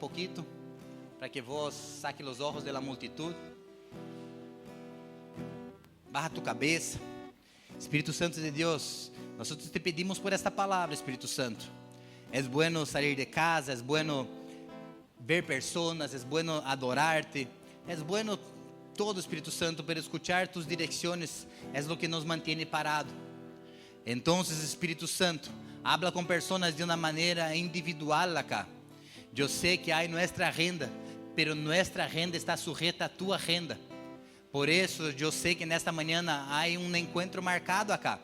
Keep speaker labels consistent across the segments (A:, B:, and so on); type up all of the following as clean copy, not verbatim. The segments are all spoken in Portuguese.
A: poquito, para que vos saque los ojos de la multitud. Baja tu cabeça. Espírito Santo de Deus, nosotros te pedimos por esta palavra, Espírito Santo. Es bueno salir de casa, es bueno ver personas, es bueno adorarte, es bueno todo, Espírito Santo, pero escuchar tus direcciones es lo que nos mantiene parado. Entonces, Espírito Santo, habla con personas de una manera individual acá. Yo sé que hay nuestra agenda, pero nuestra agenda está sujeta a tu agenda. Por eso eu sei que nesta manhã há encontro marcado acá.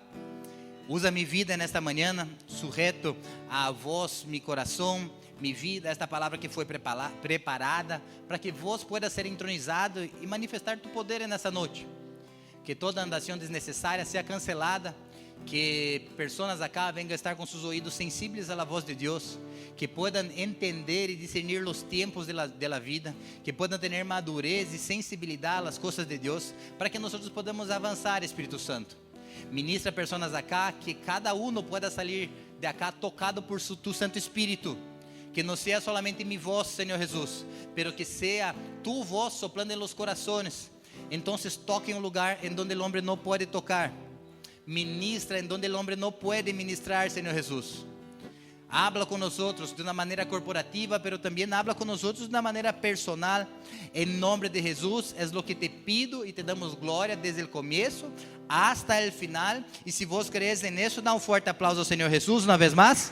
A: Usa minha vida nesta manhã, sujeto a vós, meu coração, minha vida, esta palavra que foi preparada, para que vós pueda ser entronizado e manifestar tu poder nessa noite. Que toda andação desnecessária seja cancelada, que pessoas acá venham estar com seus ouvidos sensíveis à voz de Deus, que puedan entender e discernir os tempos de la vida, que puedan ter madurez e sensibilidade às coisas de Deus, para que nós podamos avançar, Espírito Santo. Ministra pessoas acá, que cada um pueda sair de acá tocado por tu Santo Espírito, que não seja solamente minha voz, Senhor Jesus, pero que seja tu voz soplando em los corazones. Então toque em um lugar em donde o homem não pode tocar, ministra em donde o homem não pode ministrar, Senhor Jesus. Habla con nosotros de una manera corporativa, pero también habla con nosotros de una manera personal. En nombre de Jesús es lo que te pido y te damos gloria desde el comienzo hasta el final. Y si vos crees en eso, da un fuerte aplauso al Señor Jesús una vez más.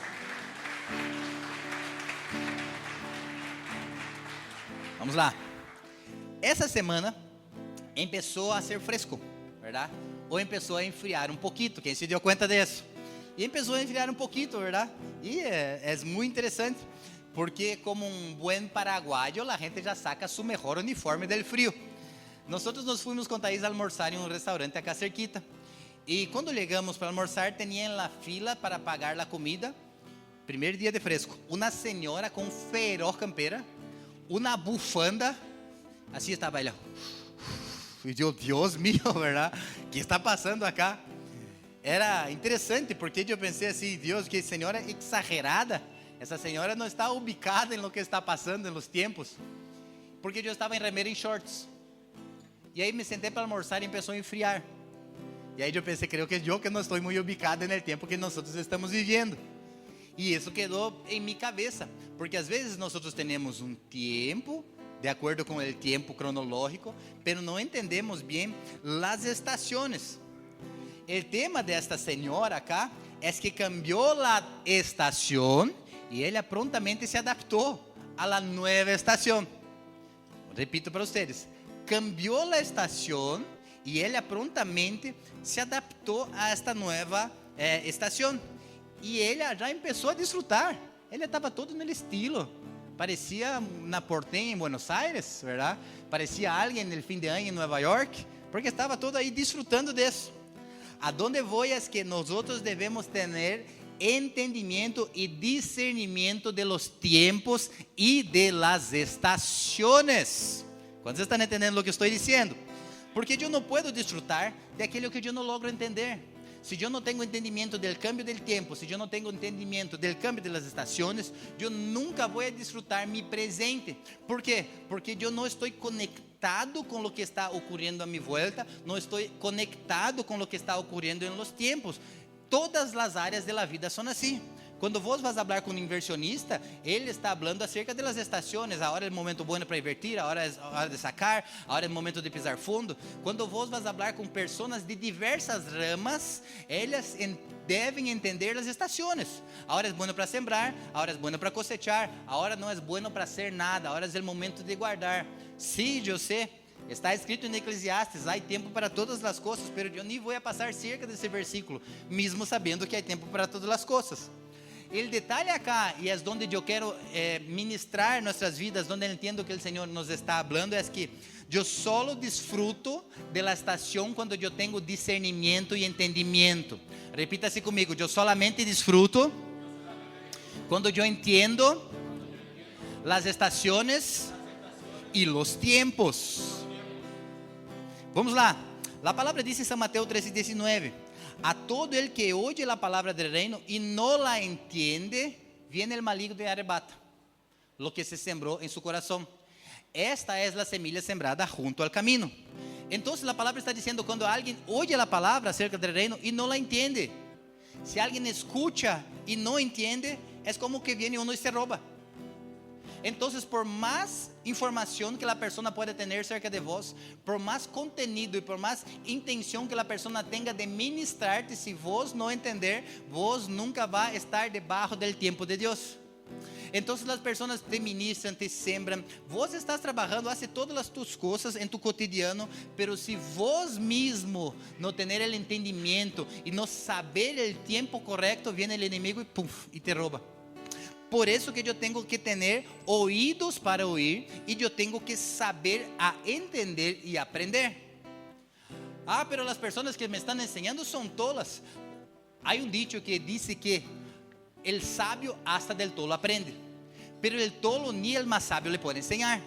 A: Vamos lá. Essa semana empezó a ser fresco, ¿verdad? O empezó a enfriar un poquito. ¿Quién se dio cuenta de eso? E começou a enfriar um pouquinho, verdade? E é muito interessante, porque como um bom paraguaio, a gente já saca seu melhor uniforme del frio. Nós nos fomos com Thaís almoçar em um restaurante acá cerquita. E quando chegamos para almoçar, tinha na fila para pagar a comida, primeiro dia de fresco, uma senhora com feroz campeira, uma bufanda, assim estava ela. E eu, Deus mío, verdade? O que está passando acá? Era interessante, porque eu pensei assim, Deus, que senhora exagerada, essa senhora não está ubicada em lo que está passando nos tempos, porque eu estava em remera e em shorts, e aí me sentei para almoçar e começou a enfriar, e aí eu pensei, creio que eu que não estou muito ubicado no tempo que nós estamos vivendo, e isso quedou em minha cabeça, porque às vezes nós temos um tempo, de acordo com o tempo cronológico, pero não entendemos bem as estações. O tema desta senhora acá é que cambiou a estação e ela prontamente se adaptou a la nueva estação. Repito para vocês, cambiou a estação e ela prontamente se adaptou a esta nueva estação. E ela já começou a desfrutar. Ela estava todo no estilo. Parecia na porteña em Buenos Aires, verdade? Parecia alguém no fim de ano em Nova York, porque estava todo aí desfrutando disso. A donde voy es que nosotros debemos tener entendimiento y discernimiento de los tiempos y de las estaciones. ¿Cuántos están entendiendo lo que estoy diciendo? Porque yo no puedo disfrutar de aquello que yo no logro entender. Si yo no tengo entendimiento del cambio del tiempo, si yo no tengo entendimiento del cambio de las estaciones, yo nunca voy a disfrutar mi presente. ¿Por qué? Porque yo no estoy conectado com o que está ocorrendo à minha volta, não estou conectado com o que está ocorrendo em los tempos. Todas as áreas da vida são assim. Quando vos vas falar com um inversionista, ele está falando acerca das estações. A hora é o momento bom para invertir, a hora é a hora de sacar, a hora é o momento de pisar fundo. Quando vos vas falar com pessoas de diversas ramas, elas devem entender as estações. A hora é bom para sembrar, a hora é bom para cosechar, a hora não é bom para ser nada, a hora é o momento de guardar. Sim, eu sei, está escrito em Eclesiastes, há tempo para todas as coisas, pero eu nem vou passar cerca desse versículo, mesmo sabendo que há tempo para todas as coisas. O detalhe acá, e é onde eu quero ministrar nossas vidas, onde eu entendo que o Senhor nos está falando, é que eu solo disfruto da estação quando eu tenho discernimento e entendimento. Repita-se comigo, eu solamente disfruto quando eu entendo as estações e los tiempos. Vamos lá. A palavra diz em São Mateus 13:19: a todo el que oye la palabra del reino y no la entiende, viene el maligno y arrebata. lo que se sembró en su corazón. Esta es la semilla sembrada junto al camino. Entonces la palabra está diciendo, cuando alguien oye la palabra acerca del reino y no la entiende, si alguien escucha y no entiende, es como que viene uno y se roba. Entonces, por más información que la persona pueda tener cerca de vos, por más contenido y por más intención que la persona tenga de ministrarte, si vos no entender, vos nunca va a estar debajo del tiempo de Dios. Entonces las personas te ministran, te sembran, vos estás trabajando, hace todas las tus cosas en tu cotidiano, pero si vos mismo no tener el entendimiento y no saber el tiempo correcto, viene el enemigo y puff, y te roba. Por eso que yo tengo que tener oídos para oír y yo tengo que saber a entender y aprender. Pero las personas que me están enseñando son tolas. Hay un dicho que dice que el sabio hasta del tolo aprende, pero el tolo ni el más sabio le puede enseñar.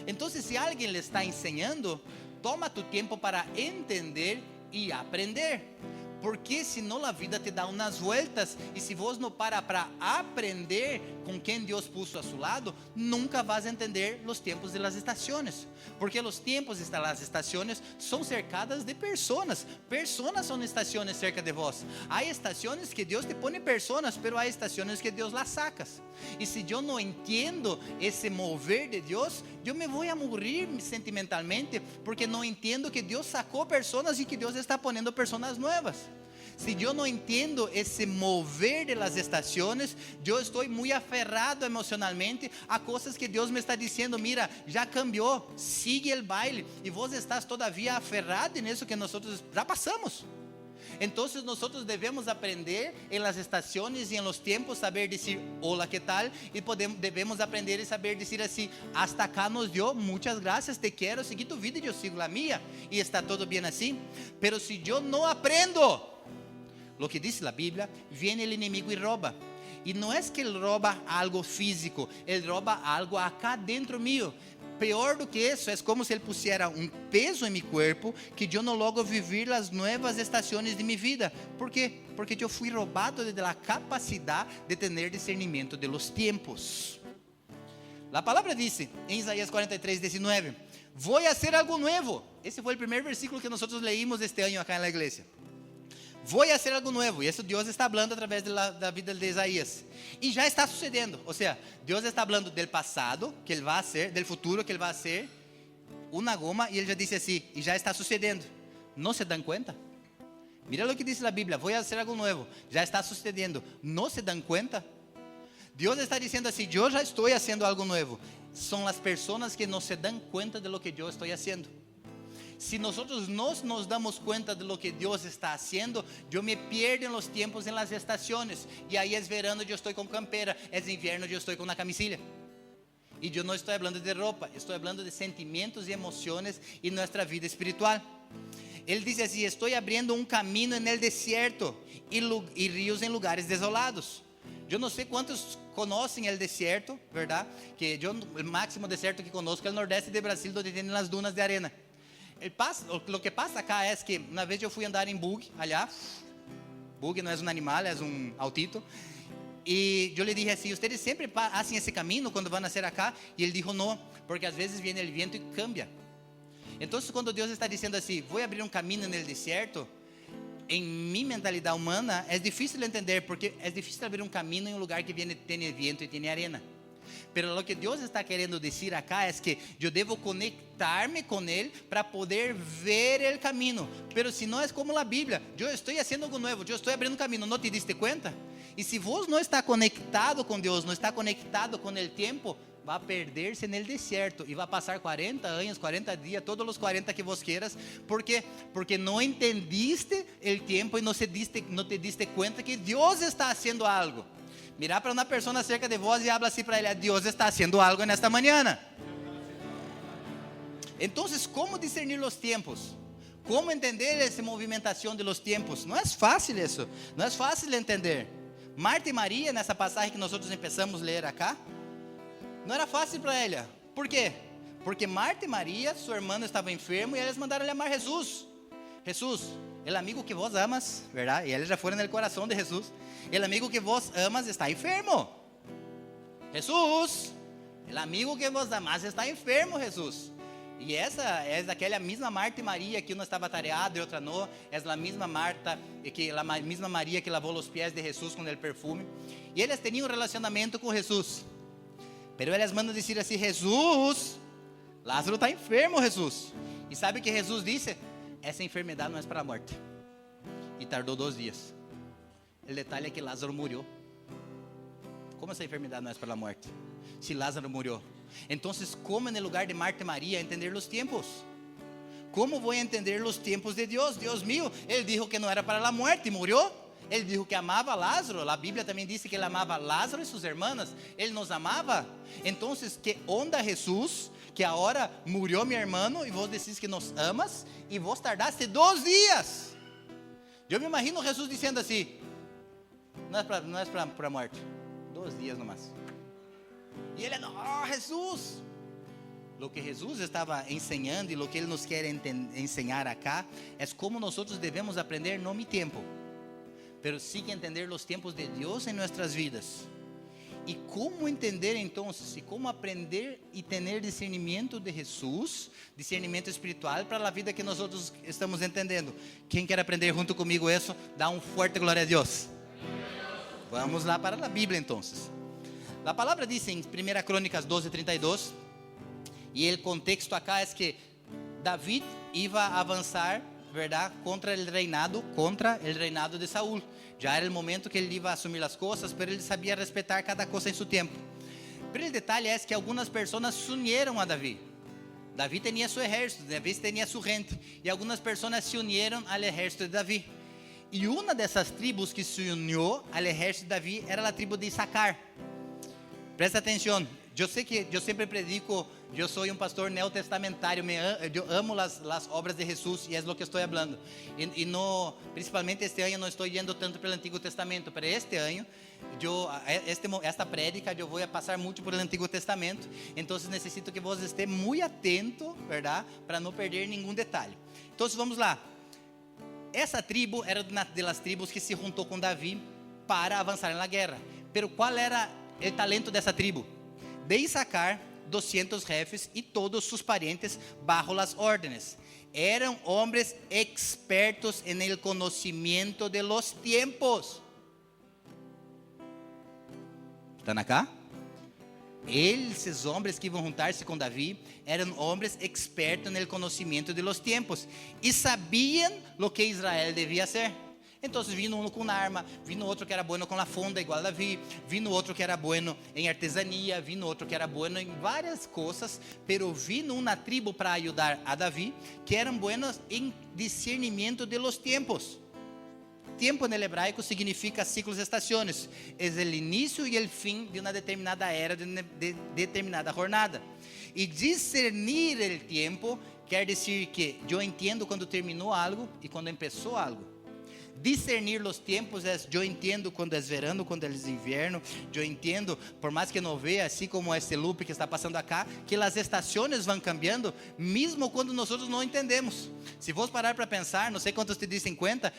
A: Entonces, si alguien le está enseñando, toma tu tiempo para entender y aprender. Porque si no, la vida te da unas vueltas. Y si vos no para aprender con quien Dios puso a su lado, nunca vas a entender los tiempos de las estaciones. Porque los tiempos de las estaciones son cercadas de personas. Personas son estaciones cerca de vos. Hay estaciones que Dios te pone personas, pero hay estaciones que Dios las sacas. Y si yo no entiendo ese mover de Dios, yo me voy a morir sentimentalmente, porque no entiendo que Dios sacó personas y que Dios está poniendo personas nuevas. Si yo no entiendo ese mover de las estaciones, yo estoy muy aferrado emocionalmente a cosas que Dios me está diciendo, mira, ya cambió, sigue el baile, y vos estás todavía aferrado en eso que nosotros ya pasamos. Entonces nosotros debemos aprender en las estaciones y en los tiempos, saber decir hola, ¿qué tal? Y debemos aprender y saber decir así, hasta acá nos dio, muchas gracias, te quiero, seguí tu vida y yo sigo la mía, y está todo bien así. Pero si yo no aprendo lo que dice la Biblia, viene el enemigo y roba. Y no es que él roba algo físico, él roba algo acá dentro mío. Peor do que isso, é como se ele pusiera um peso em meu corpo, que eu não logo viver as novas estações de minha vida. ¿Por quê? Porque eu fui roubado de la capacidade de ter discernimento de los tiempos. A palavra diz em Isaías 43:19, voy a hacer algo nuevo. Esse foi o primeiro versículo que nós leímos este ano acá na igreja. Voy a hacer algo nuevo. Y eso Dios está hablando a través de la vida de Isaías. Y ya está sucediendo. O sea, Dios está hablando del pasado que Él va a hacer, del futuro que Él va a hacer, una goma, y Él ya dice así, y ya está sucediendo. ¿No se dan cuenta? Mira lo que dice la Biblia, voy a hacer algo nuevo, ya está sucediendo. ¿No se dan cuenta? Dios está diciendo así, yo ya estoy haciendo algo nuevo. Son las personas que no se dan cuenta de lo que yo estoy haciendo. Si nosotros no nos damos cuenta de lo que Dios está haciendo, yo me pierdo en los tiempos, en las estaciones. Y ahí es verano, yo estoy con campera, es invierno, yo estoy con una camisilla. Y yo no estoy hablando de ropa, estoy hablando de sentimientos y emociones y nuestra vida espiritual. Él dice así, estoy abriendo un camino en el desierto y ríos en lugares desolados. Yo no sé cuántos conocen el desierto, ¿verdad? Que yo, el máximo desierto que conozco es el nordeste de Brasil, donde tienen las dunas de arena. Lo que pasa acá es que una vez yo fui a andar en bug allá. Bug no es un animal, es un autito. Y yo le dije así, ¿ustedes siempre hacen ese camino cuando van a hacer acá? Y él dijo, no, porque a veces viene el viento y cambia. Entonces cuando Dios está diciendo así, voy a abrir un camino en el desierto, en mi mentalidad humana es difícil entender, porque es difícil abrir un camino en un lugar que tiene viento y tiene arena. Pero lo que Dios está queriendo decir acá es que yo debo conectarme con Él para poder ver el camino. Pero si no es como la Biblia, yo estoy haciendo algo nuevo, yo estoy abriendo un camino, ¿no te diste cuenta? Y si vos no está conectado con Dios, no está conectado con el tiempo, va a perderse en el desierto y va a pasar 40 años, 40 días, todos los 40 que vos quieras. ¿Por qué? Porque no entendiste el tiempo y no te diste cuenta que Dios está haciendo algo. Mira para una persona cerca de vos y habla así para ella, Dios está haciendo algo en esta mañana. Entonces, ¿cómo discernir los tiempos? ¿Cómo entender esa movimentación de los tiempos? No es fácil eso, no es fácil entender. Marta y María, nessa passagem que nosotros empezamos a leer acá, no era fácil para ella. ¿Por qué? Porque Marta y María, su hermano estaba enfermo y ellas mandaron llamar a Jesús. Jesús, el amigo que vos amas, ¿verdad? Y ellos ya fueron en el corazón de Jesús. El amigo que vos amas está enfermo. Jesús, El amigo que vos amás está enfermo, Jesús. E essa é daquela mesma Marta e Maria que uma estava tareada e outra não. É a mesma Marta, a mesma Maria que lavou os pés de Jesus com o perfume. E eles tinham um relacionamento com Jesus. Pero eles mandam dizer assim: Jesus, Lázaro está enfermo, Jesus. E sabe o que Jesus disse? Essa enfermidade não é para a morte. E tardou 2 dias. O detalhe é que Lázaro morreu. Como essa enfermidade não é para a morte? Se Lázaro morreu. Então, como no lugar de Marta e Maria entender os tempos? Como vou entender os tempos de Deus? Deus mío, Ele disse que não era para a morte e morreu. Ele disse que amava Lázaro. A Bíblia também disse que Ele amava Lázaro e suas irmãs. Ele nos amava. Então, que onda Jesus, que agora morreu meu irmão e vos decís que nos amas e vos tardaste 2 dias. Eu me imagino Jesus dizendo assim: não é para a morte, 2 dias nomás. E ele, Jesus. O que Jesus estava ensinando e o que Ele nos quer ensinar acá é como nós devemos aprender no mi tempo, pero sí que entender os tempos de Deus em nossas vidas. E como entender então, e como aprender e ter discernimento de Jesus, discernimento espiritual para a vida que nós estamos entendendo. Quem quer aprender junto comigo isso, dá um forte glória a Deus. Vamos lá para a Bíblia então. A palavra diz em 1 Crônicas 12:32, e o contexto acá é que David iba a avançar, verdade, contra o reinado de Saúl. Já era o momento que ele ia assumir as coisas, mas ele sabia respeitar cada coisa em seu tempo. Mas o detalhe é que algumas pessoas se uniram a Davi. Davi tinha seu exército, Davi tinha sua gente, e algumas pessoas se uniram ao exército de Davi. E uma dessas tribos que se uniu ao exército de Davi era a tribo de Issacar. Presta atenção, eu sei que eu sempre predico, eu sou um pastor neotestamentário, eu amo as obras de Jesus e é o que estou falando. E no, principalmente este ano, não estou indo tanto pelo Antigo Testamento, mas este ano, esta prédica, eu vou passar muito por el Antigo Testamento, então necessito que você esteja muito atento, verdade, para não perder nenhum detalhe. Então vamos lá. Essa tribo era uma das tribos que se juntou com Davi para avançar na guerra. Pero qual era o talento dessa tribo? De Issacar, 200 jefes e todos sus parientes bajo las órdenes. Eram homens expertos en el conocimiento de los tiempos. ¿Estão acá? Esses homens que vão juntar-se com Davi eram homens expertos no conhecimento de los tiempos e sabiam o que Israel devia ser. Então vino um com arma, vino outro que era bueno com a funda igual a Davi, vino outro que era bueno em artesania, vino outro que era bueno em várias coisas, pero vino uma tribo para ajudar a Davi que eram buenos em discernimento de los tiempos. Tempo no hebraico significa ciclos e estações. É o início e o fim de uma determinada era, de determinada jornada. E discernir o tempo quer dizer que eu entendo quando terminou algo e quando começou algo. Discernir os tempos é, eu entendo quando é verano, quando é inverno, eu entendo, por mais que não veja, assim como esse loop que está passando acá, que as estações vão cambiando, mesmo quando nós não entendemos. Se vos parar para pensar, não sei quantos te dizem conta,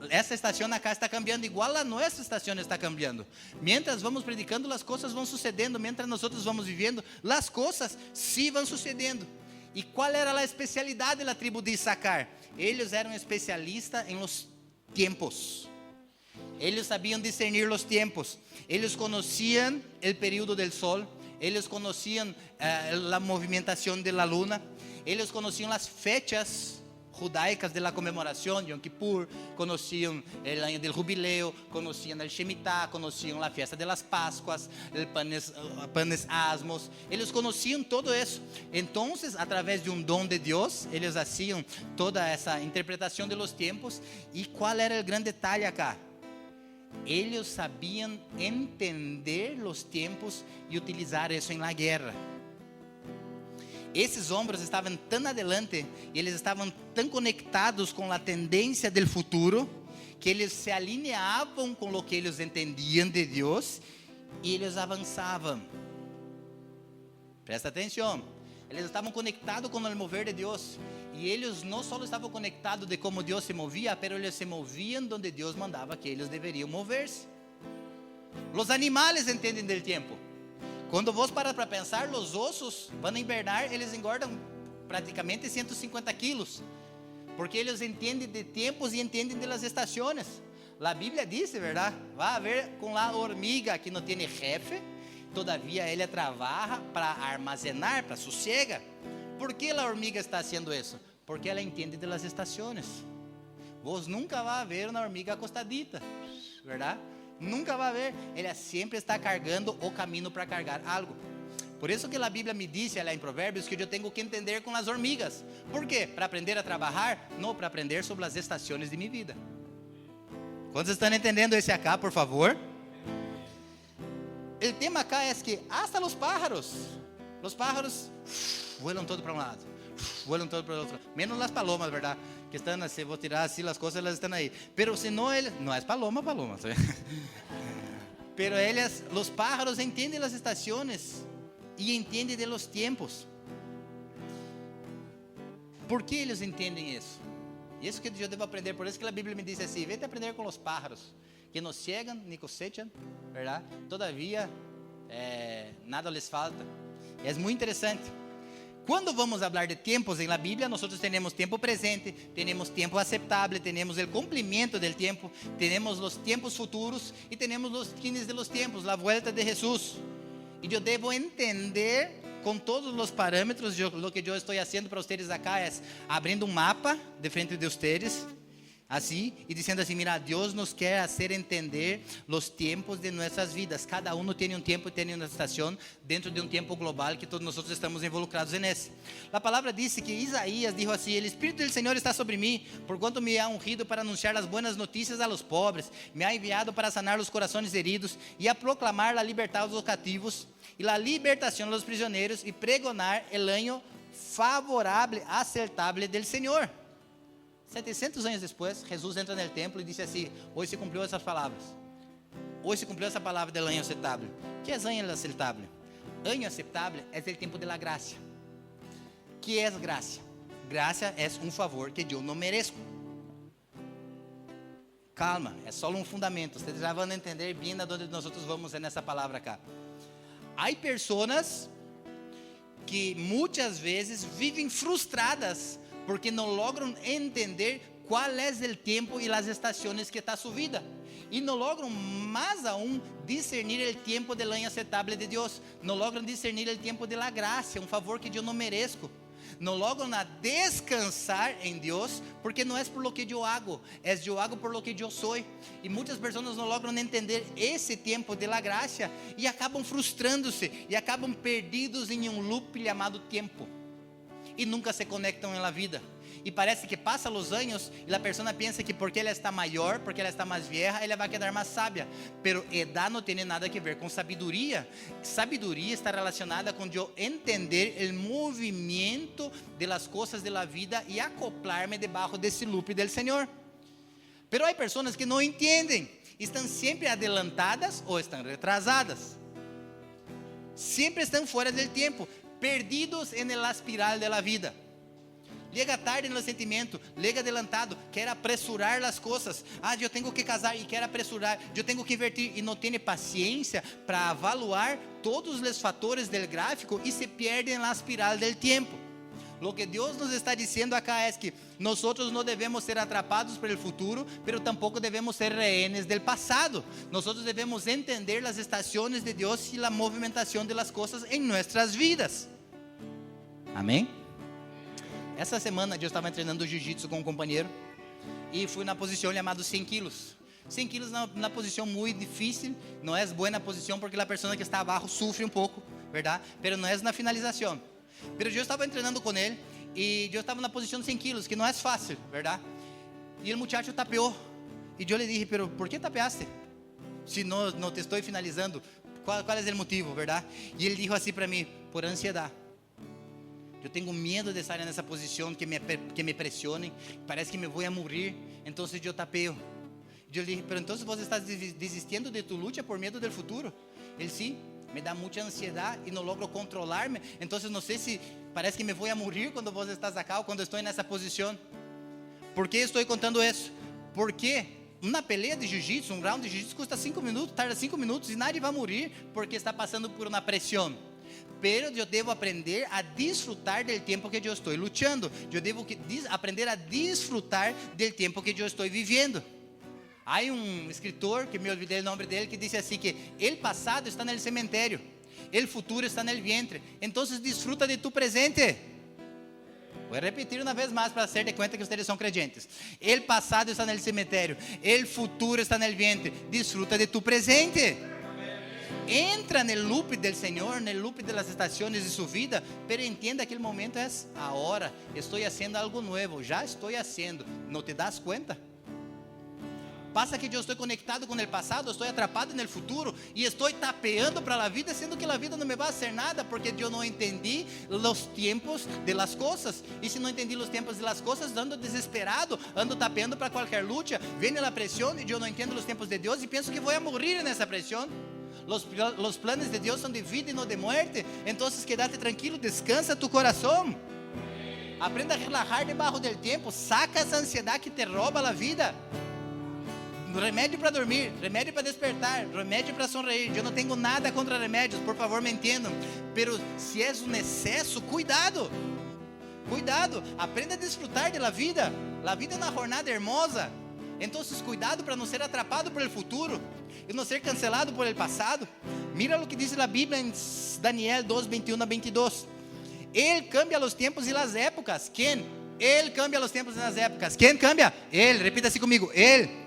A: essa estação acá está cambiando igual a nossa estação está cambiando. Mientras vamos predicando, as coisas vão sucedendo, mientras nós vamos vivendo, as coisas sim vão sucedendo. E qual era a especialidade da tribo de Issacar? Eles eram especialistas em los tiempos. Eles sabiam discernir os tempos. Eles conheciam o período do sol. Eles conheciam a movimentação da luna. Eles conheciam as fechas judaicas de la comemoração, Yom Kippur, conheciam o ano do jubileu, conheciam o Shemitah, conheciam a festa de las Páscoas, panes asmos. Eles conheciam todo isso. Então, através de um dom de Deus, eles faziam toda essa interpretação de los tempos. E qual era o grande detalhe acá? Eles sabiam entender os tempos e utilizar isso em la guerra. Esses homens estavam tão adelante e eles estavam tão conectados com a tendência do futuro que eles se alinhavam com o que eles entendiam de Deus e eles avançavam. Presta atenção. Eles estavam conectados com o mover de Deus e eles não só estavam conectados de como Deus se movia, mas eles se moviam onde Deus mandava que eles deveriam mover-se. Os animais entendem do tempo. Quando vos paras para pensar, os ossos vão invernar, eles engordam praticamente 150 quilos, porque eles entendem de tempos e entendem de las estações. A Bíblia diz, verdade? Vai haver com a hormiga que não tem jefe, todavia ela trabalha para armazenar, para sossega. ¿Por que a hormiga está haciendo isso? Porque ela entende de las estações. Vos nunca vai ver uma hormiga acostadita, verdade? Nunca vai ver. Ela sempre está cargando o caminho para cargar algo. Por isso que a Bíblia me diz, ela em Provérbios, que eu tenho que entender com as hormigas. ¿Por quê? Para aprender a trabalhar? Não, para aprender sobre as estações de minha vida. Quantos estão entendendo esse acá, por favor? O tema acá é que hasta os pájaros vuelam todo para um lado, vuelam todo para o outro, menos as palomas, verdade? Que estão assim, vou tirar assim as coisas, elas estão aí. Pero se não, não é paloma, ¿sabe? Pero elas, os pájaros entendem as estações e entendem de los tempos. Por que eles entendem isso? Isso que eu devo aprender, por isso que a Bíblia me diz assim: vete aprender com os pájaros, que não chegam nem cosecham, verdade? Todavia, nada les falta. É muito interessante. Quando vamos falar de tempos em la Bíblia, nós temos tempo presente, temos tempo aceitável, temos o cumprimento do tempo, temos os tempos futuros e temos os fines de los tempos, a volta de Jesus. E eu devo entender com todos os parâmetros. O que eu estou fazendo para vocês acá é abrindo um mapa de frente de vocês, assim, e dizendo assim: mira, Deus nos quer fazer entender os tempos de nossas vidas. Cada um tem um tempo e tem uma estação dentro de um tempo global que todos nós estamos involucrados nesse. A palavra disse que Isaías dijo assim: o Espírito do Senhor está sobre mim, porquanto me ha ungido para anunciar as boas notícias a los pobres, me ha enviado para sanar os corações heridos e a proclamar a liberdade dos cativos e a libertação dos prisioneiros e pregonar el año favorável, acertável del Senhor. 700 anos depois, Jesus entra no templo e disse assim: hoje se cumpriu essas palavras. Hoje se cumpriu essa palavra del año aceptável. Que é año aceptável? Año aceptável é o tempo de la gracia. Que é gracia? Gracia é um favor que eu não mereço. Calma, é só um fundamento. Vocês já vão entender bem aonde nós vamos nessa palavra cá. Há pessoas que muitas vezes vivem frustradas porque não logram entender qual é o tempo e as estações que está sua vida, e não logram mais aún discernir o tempo del año aceptável de Deus, não logram discernir o tempo de la gracia, um favor que eu não mereço, não logram descansar em Deus, porque não é por lo que eu hago, é eu hago por lo que eu sou, e muitas pessoas não logram entender esse tempo de la gracia, e acabam frustrando-se, e acabam perdidos em um loop chamado tempo, e nunca se conectam na vida. E parece que passa os anos e a pessoa pensa que porque ela está maior, porque ela está mais vieja, ela vai quedar mais sábia. Pero edad não tem nada a ver com sabedoria. Sabedoria está relacionada com eu entender o movimento das coisas da vida e acoplar-me debaixo desse loop do Senhor. Pero há pessoas que não entendem, estão sempre adelantadas ou estão retrasadas. Sempre estão fora do tempo, perdidos na espiral da vida. Llega tarde no sentimento, llega adelantado, quer apressurar as coisas. Eu tenho que casar e quer apressurar, eu tenho que invertir e não tem paciência para avaliar todos os fatores do gráfico e se perde na espiral do tempo. Lo que Deus nos está dizendo acá é que nós não devemos ser atrapados pelo futuro, pero tampouco devemos ser rehenes del passado. Nós devemos entender as estações de Deus e a movimentação das coisas em nossas vidas. Amém? Essa semana eu estava treinando jiu-jitsu com um companheiro e fui na posição chamada 100 quilos. 100 quilos na posição muito difícil, não é boa posição porque a pessoa que está abaixo sofre um pouco, verdade? Pero não é na finalização. Pero eu estava treinando com ele e eu estava na posição de 100 quilos, que não é fácil, verdade? E o muchacho tapeou. E eu lhe dije: pero por que tapeaste? Se não te estou finalizando, qual é o motivo, verdade? E ele disse assim para mim: por ansiedade. Eu tenho medo de estar nessa posição que me pressionem, parece que me vou a morrer, então eu tapeio. Eu disse: pero então você está desistindo de tu luta por medo do futuro? Ele: sim, me dá muita ansiedade e não logro controlar-me, então não sei se parece que me vou a morrer quando você está acá ou quando estou nessa posição. Por que estou contando isso? Porque uma pelea de jiu-jitsu, um round de jiu-jitsu custa 5 minutos, tarda 5 minutos e nadie vai morrer porque está passando por uma pressão. Pero eu devo aprender a desfrutar do tempo que eu estou lutando. Eu devo aprender a desfrutar do tempo que eu estou vivendo. Há um escritor, que me olvidei o nome dele, que disse assim que el passado está no cemitério, el futuro está no vientre. Então desfruta de tu presente. Vou repetir uma vez mais para hacer de conta que vocês são creyentes. El passado está no cemitério, el futuro está no vientre. Desfruta de tu presente. Entra no loop del Senhor, no loop das estações de sua vida, pero entenda que o momento é agora. Estou fazendo algo novo, já estou fazendo. Não te das conta? Passa que eu estou conectado com o passado, estou atrapado no futuro e estou tapeando para a vida, sendo que a vida não me vai fazer nada, porque eu não entendi os tempos de las coisas. E se não entendi os tempos de las coisas, ando desesperado, ando tapeando para qualquer luta, vem a pressão e eu não entendo os tempos de Deus e penso que vou morrer nessa pressão. Los planos de Deus são de vida e não de muerte. Então, quédate tranquilo, descansa tu coração. Aprenda a relajar debaixo do tempo, saca essa ansiedade que te rouba a vida. Remédio para dormir, remédio para despertar, remédio para sorrir. Eu não tenho nada contra remédios, por favor me entendam. Pero se é um excesso, cuidado. Cuidado, aprenda a desfrutar da vida. A vida é uma jornada hermosa. Então, cuidado para não ser atrapado por el futuro e não ser cancelado por el passado. Mira o que diz a Bíblia em Daniel 2, 21 a 22. Ele cambia os tempos e as épocas. Quem? Ele cambia os tempos e as épocas. Quem cambia? Ele. Repita assim comigo. Ele.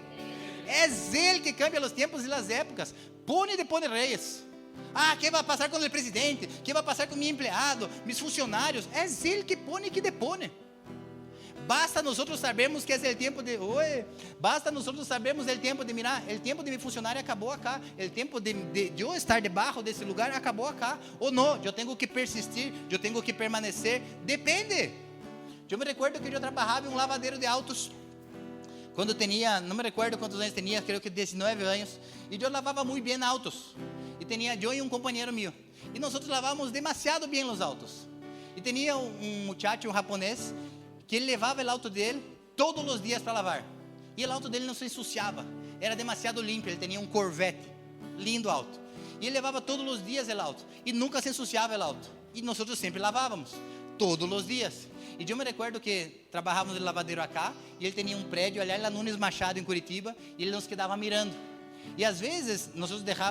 A: É Ele que cambia os tempos e as épocas. Pone e depone reis. ¿Qué vai passar com o presidente? ¿Qué vai passar com meu empregado, meus funcionários? É Ele que pone e que depone. Basta nós sabermos que é o tempo de... Basta nós sabermos o tempo de mirar. O tempo de meu funcionário acabou acá. O tempo de eu estar debaixo desse lugar acabou acá. Ou não, eu tenho que persistir, eu tenho que permanecer. Depende. Eu me recordo que eu trabalhava em um lavadeiro de autos. Quando tinha, não me recordo quantos anos tinha, creio que 19 anos. E eu lavava muito bem autos. E tinha eu e um companheiro meu. E nós lavávamos demasiado bem os autos. E tinha um muchacho, um japonês, que ele levava o auto dele todos os dias para lavar. E o auto dele não se ensuciava. Era demasiado limpo. Ele tinha um Corvette, lindo auto. E ele levava todos os dias o auto. E nunca se ensuciava o auto. E nós sempre lavávamos, todos os dias. E eu me recordo que trabalhávamos no lavadeiro acá, e ele tinha um prédio, aliás, lá Nunes Machado, em Curitiba, e ele nos quedava mirando. E às vezes,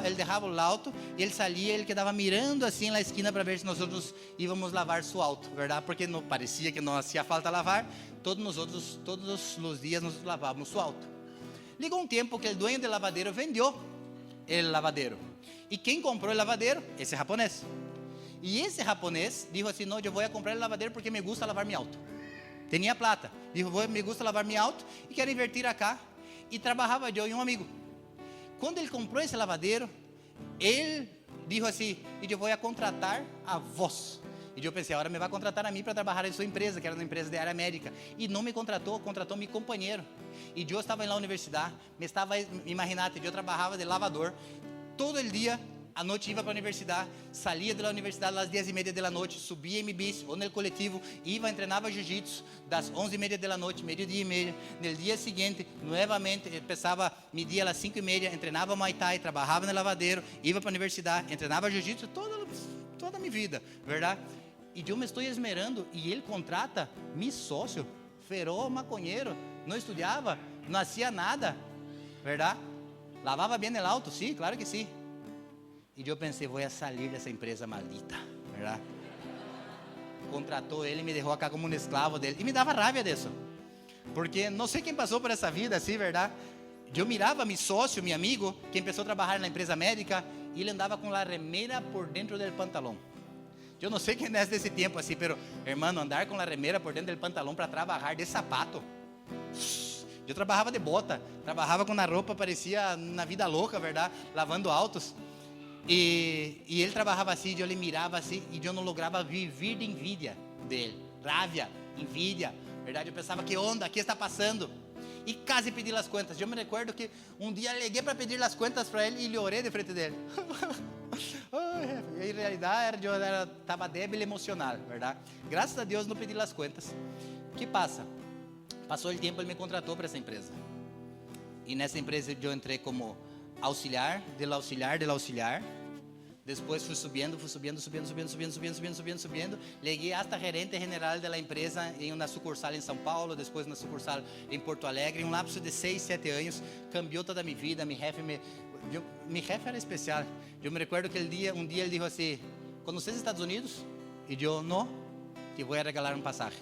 A: ele deixava o auto, e ele saía, ele quedava mirando assim na esquina para ver se nós íamos lavar seu auto, verdade? Porque não parecia que não hacía falta lavar, todos os dias nós lavávamos seu auto. Ligou um tempo que o dueño do lavadeiro vendeu o lavadeiro. E quem comprou o lavadeiro? Esse japonês. E esse japonês disse assim: não, eu vou comprar o lavadeiro porque me gusta lavar meu auto. Tinha plata. Disse: me gusta lavar meu auto e quero invertir acá. E trabalhava eu e um amigo. Quando ele comprou esse lavadeiro, ele disse assim: e eu vou contratar a vós. E eu pensei: agora me vai contratar a mim para trabalhar em sua empresa, que era uma empresa de área médica. E não me contratou meu companheiro. E eu estava na universidade, imaginate, eu trabalhava de lavador todo o dia. À noite ia para a universidade, saía da universidade às 10:30 da noite, subia em meu bis ou no coletivo, treinava jiu-jitsu das 11:30 da noite, meio-dia e meia. No dia seguinte, novamente, começava meio-dia às 5:30, treinava Muay Thai, trabalhava no lavadeiro, ia para a universidade, treinava jiu-jitsu toda a minha vida, verdade? E eu me estou esmerando e ele contrata meu sócio, ferrou maconheiro, não estudava, não fazia nada, verdade? Lavava bem o auto, sim, claro que sim. E eu pensei: vou sair dessa empresa maldita, verdade? Contratou ele, me deixou acá como um escravo dele. E me dava raiva disso. Porque não sei quem passou por essa vida assim, verdade? Eu mirava meu sócio, meu amigo, que começou a trabalhar na empresa médica, e ele andava com a remera por dentro do pantalão. Eu não sei quem é desse tempo assim, pero, hermano, andar com a remera por dentro do pantalão para trabalhar de sapato. Eu trabalhava de bota, trabalhava com a roupa, parecia na vida louca, verdade? Lavando autos. E ele trabalhava assim, eu lhe mirava assim, e eu não lograva viver de envidia dele, rávia, envidia, verdade? Eu pensava: que onda, o que está passando? E quase pedi as contas. Eu me recordo que um dia liguei para pedir as contas para ele e lhe orei de frente dele. Em realidade, eu estava débil emocional, verdade? Graças a Deus não pedi as contas. O que passa? Passou o tempo, ele me contratou para essa empresa. E nessa empresa eu entrei como auxiliar, del auxiliar. Depois fui subindo. Llegué hasta gerente general de la empresa em uma sucursal em São Paulo, depois na sucursal em Porto Alegre. Em um lapso de 6, 7 anos, cambiou toda a minha vida. Mi jefe era especial. Eu me recuerdo que um dia ele disse assim: ¿conoces Estados Unidos? E eu, não, te vou regalar um pasaje.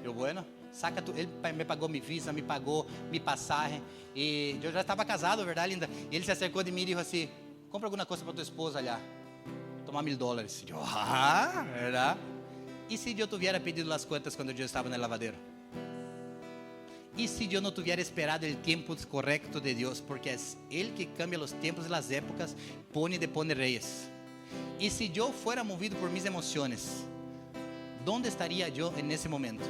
A: Eu, bueno, saca tu. Ele me pagou minha visa, me pagou minha passagem. E eu já estava casado, verdade, linda? E ele se acercou de mim e disse assim: compra alguma coisa para tua esposa allá. Toma $1,000. Eu, verdade? E se eu tivesse pedido as contas quando eu estava no lavadero? E se eu não tivesse esperado o tempo correto de Deus? Porque é Ele que cambia os tempos e as épocas, pone reyes. E se eu fuera movido por mis emoções, onde estaria eu nesse momento?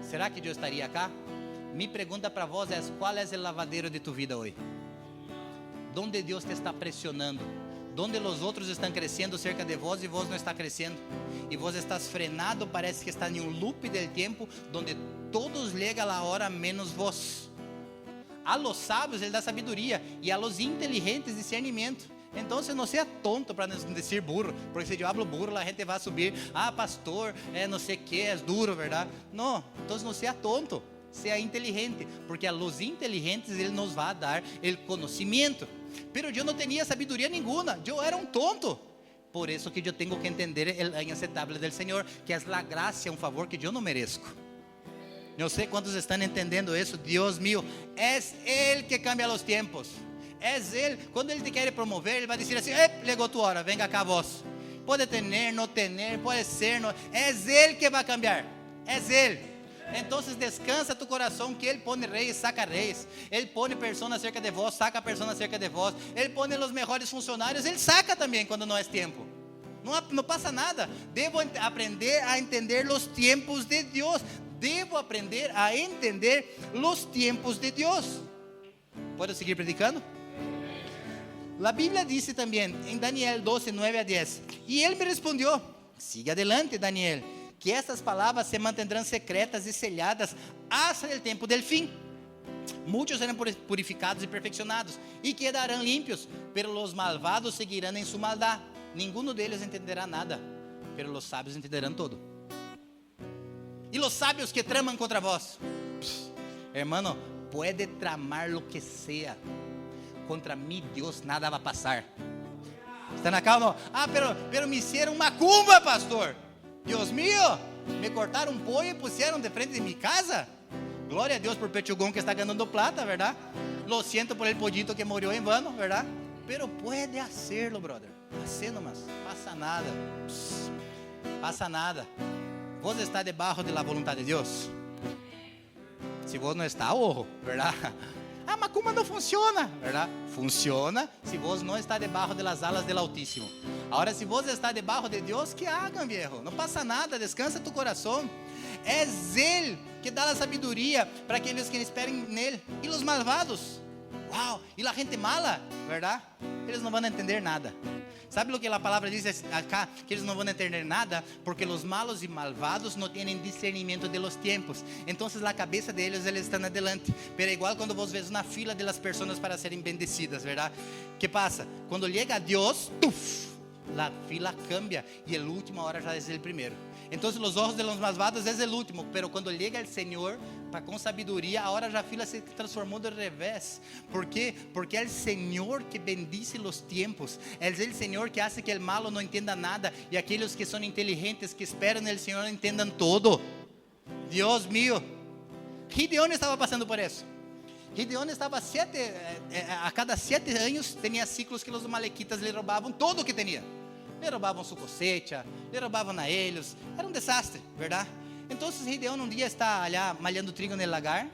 A: Será que eu estaria acá? Mi pergunta para vós é: qual é o lavadero de tu vida hoje? Donde Deus te está pressionando? Donde os outros estão crescendo cerca de vós e vós não está crescendo? E vós estás frenado, parece que está em um loop del tempo, donde todos chegam a hora menos vós. A los sábios ele dá sabedoria, e a los inteligentes discernimento. Então não seja tonto para não dizer burro, porque se eu hablo burro, a gente vai subir: pastor, não sei o que, é duro, verdade? Não, então não seja tonto, seja inteligente, porque a los inteligentes ele nos vai dar o conhecimento. Pero eu não tinha sabedoria nenhuma, eu era um tonto. Por isso que eu tenho que entender o inaceptável do Senhor, que é a graça, um favor que eu não mereço. Não sei quantos estão entendendo isso. Deus mío, é Ele que cambia os tempos. É Ele. Quando Ele te quer promover, Ele vai dizer assim: chegou tua hora, venga cá vós. Pode ter, não ter, pode ser, não. É Ele que vai cambiar. É Ele. Então descansa tu coração, que Ele põe reis, saca reis. Ele põe pessoas acerca de vós, saca pessoas acerca de vós. Ele põe os melhores funcionários, Ele saca também quando não é tempo. Não passa nada. Devo aprender a entender os tempos de Deus. Devo aprender a entender os tempos de Deus. Posso seguir predicando? A Bíblia diz também em Daniel 12, 9 a 10. E ele me respondeu: siga adelante, Daniel, que essas palavras se mantendrão secretas e selladas hasta o tempo del fim. Muitos serão purificados e perfeccionados e quedarão limpios, pero os malvados seguirão em sua maldade. Ninguno deles entenderá nada, pero os sábios entenderão todo. E os sábios que tramam contra vós, hermano, pode tramar lo que sea, contra mim Deus nada vai passar. Está na calma? Pero me hicieron macumba, pastor. Deus mío, me cortaram um pollo e puseram de frente de minha casa. Glória a Deus por Pechugón que está ganhando plata, verdade? Lo siento por el pollito que morreu em vano, verdade? Pero puede hacerlo, brother. Hacé nomás, passa nada. Passa nada. Vos está debaixo da vontade de Deus? Se vos não está, ojo, verdade? Macumba não funciona, verdade? Funciona se vos não está debaixo das alas do Altíssimo. Agora, se vos está debaixo de Deus, que hagan, viejo. Não passa nada, descansa tu coração. É Ele que dá a sabedoria para aqueles que esperem nele. E os malvados? Uau! E a gente mala, verdade? Eles não vão entender nada. Sabe o que a palavra diz acá? Que eles não vão entender nada, porque os malos e malvados não têm discernimento de los tempos. Então, a cabeça deles, eles estão adelante. Pero é igual quando vos vês na fila de las pessoas para serem bendecidas, verdade? Que passa? Quando chega Deus, a fila cambia e a última hora já é o primeiro. Então, os olhos de los malvados é o último, pero quando chega o Senhor, com sabedoria, a hora já fila se transformou de revés. ¿Por quê? Porque é o Senhor que bendice os tempos. É o Senhor que hace que o malo não entenda nada e aqueles que são inteligentes, que esperam no Senhor, entendam todo. Deus mío. Gideon estava passando por isso. Gideon estava a cada 7 anos, tinha ciclos que os malequitas lhe roubavam tudo o que tinha. Le roubavam sua cosecha, le roubavam a eles. Era um desastre, verdade? Então, Gideon um dia está allá malhando trigo no lagar.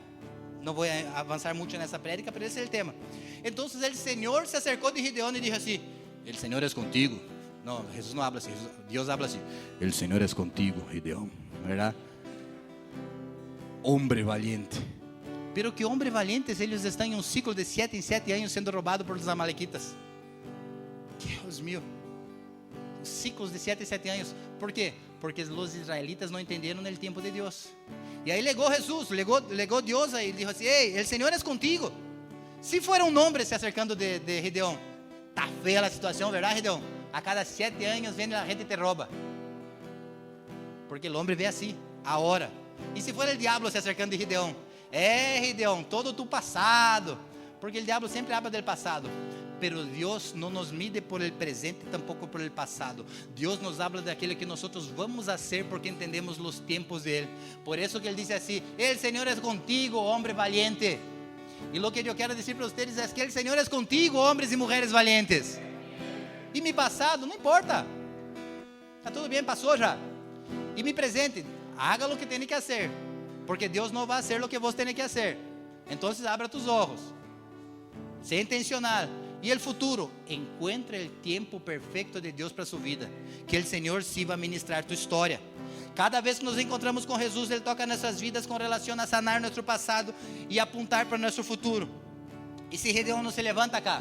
A: Não vou avançar muito nessa prédica, pero esse é o tema. Então, o Senhor se acercou de Gideon e disse assim: "El Senhor é contigo." Não, Jesus não habla assim, Deus habla assim: "El Senhor é contigo, Gideon." ¿Verdad? Hombre valiente. Pero que homens valientes, eles estão em um ciclo de 7 em 7 anos sendo roubados por os amalequitas. Deus mío. Ciclos de 7 em 7 anos. Por quê? Porque os israelitas não entenderam no tempo de Deus. E aí legou Jesus, legou Deus aí, e disse assim: "Ei, o Senhor é contigo." Si fuera un hombre se acercando de Gideón, está fea la situación, ¿verdad, Gideón? A cada 7 años viene la gente y te roba. Porque el hombre ve así, ahora. Y si fuera el diablo se acercando de Gideón, Gideón, todo tu pasado. Porque el diablo siempre habla del pasado. Pero Dios no nos mide por el presente, tampoco por el pasado. Dios nos habla de aquello que nosotros vamos a hacer porque entendemos los tiempos de Él. Por eso que Él dice así: el Señor es contigo, hombre valiente. Y lo que yo quiero decir para ustedes es que el Señor es contigo, hombres y mujeres valientes. Y mi pasado, no importa. Está todo bien, pasó ya. Y mi presente, haga lo que tiene que hacer. Porque Dios no va a hacer lo que vos tenés que hacer. Entonces abra tus ojos. Sé intencional. Y el futuro, encuentra el tiempo perfecto de Dios para su vida. Que el Señor sí va a ministrar tu historia. Cada vez que nos encontramos com Jesus, Ele toca nessas vidas com relação a sanar nosso passado e apontar para nosso futuro. E se Gideão não se levanta cá,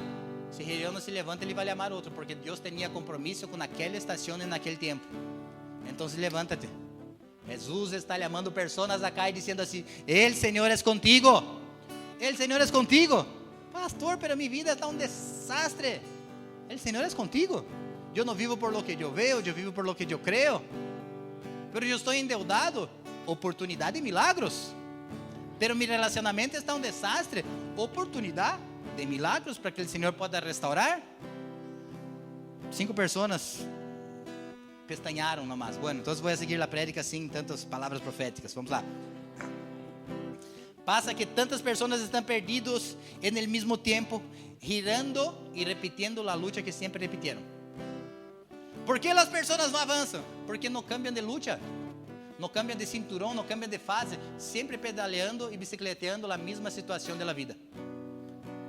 A: se Gideão não se levanta, ele vai amar outro, porque Deus tinha compromisso com aquela estação e naquele tempo. Então levanta-te. Jesus está chamando pessoas acá e dizendo assim: el Senhor é contigo, el Senhor é contigo. Pastor, pero mi vida está un desastre. El Señor es contigo. Yo no vivo por lo que yo veo, yo vivo por lo que yo creo. Pero yo estoy endeudado. Oportunidad de milagros. Pero mi relacionamiento está un desastre. Oportunidad de milagros para que el Señor pueda restaurar. 5 personas pestañaron nomás. Bueno, entonces voy a seguir la prédica sin tantas palabras proféticas. Vamos lá. Pasa que tantas personas están perdidos en el mismo tiempo, girando y repitiendo la lucha que siempre repitieron. ¿Por qué las personas no avanzan? Porque no cambian de lucha, no cambian de cinturón, no cambian de fase, siempre pedaleando y bicicleteando la misma situación de la vida.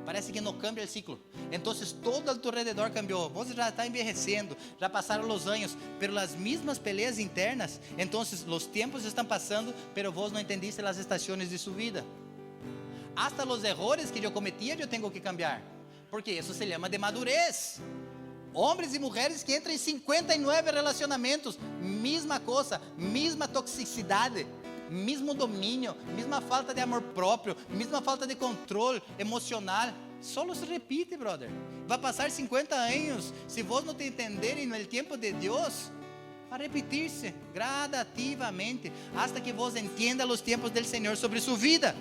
A: Parece que no cambia el ciclo. Entonces todo a tu alrededor cambió. Vos já está envejecendo, já passaram os anos, pero las mismas peleas internas. Entonces los tiempos están pasando, pero vos no entendiste las estaciones de su vida. Hasta los errores que yo cometía yo tengo que cambiar, porque eso se llama de madurez. Homens e mulheres que entram em 59 relacionamentos, mesma coisa, mesma toxicidade, mesmo domínio, mesma falta de amor próprio, mesma falta de controle emocional. Solo se repite, brother. Vai passar 50 anos, se vos não te entenderem no tempo de Deus, vai repetir-se gradativamente, hasta que vos entenda os tempos do Senhor sobre sua vida.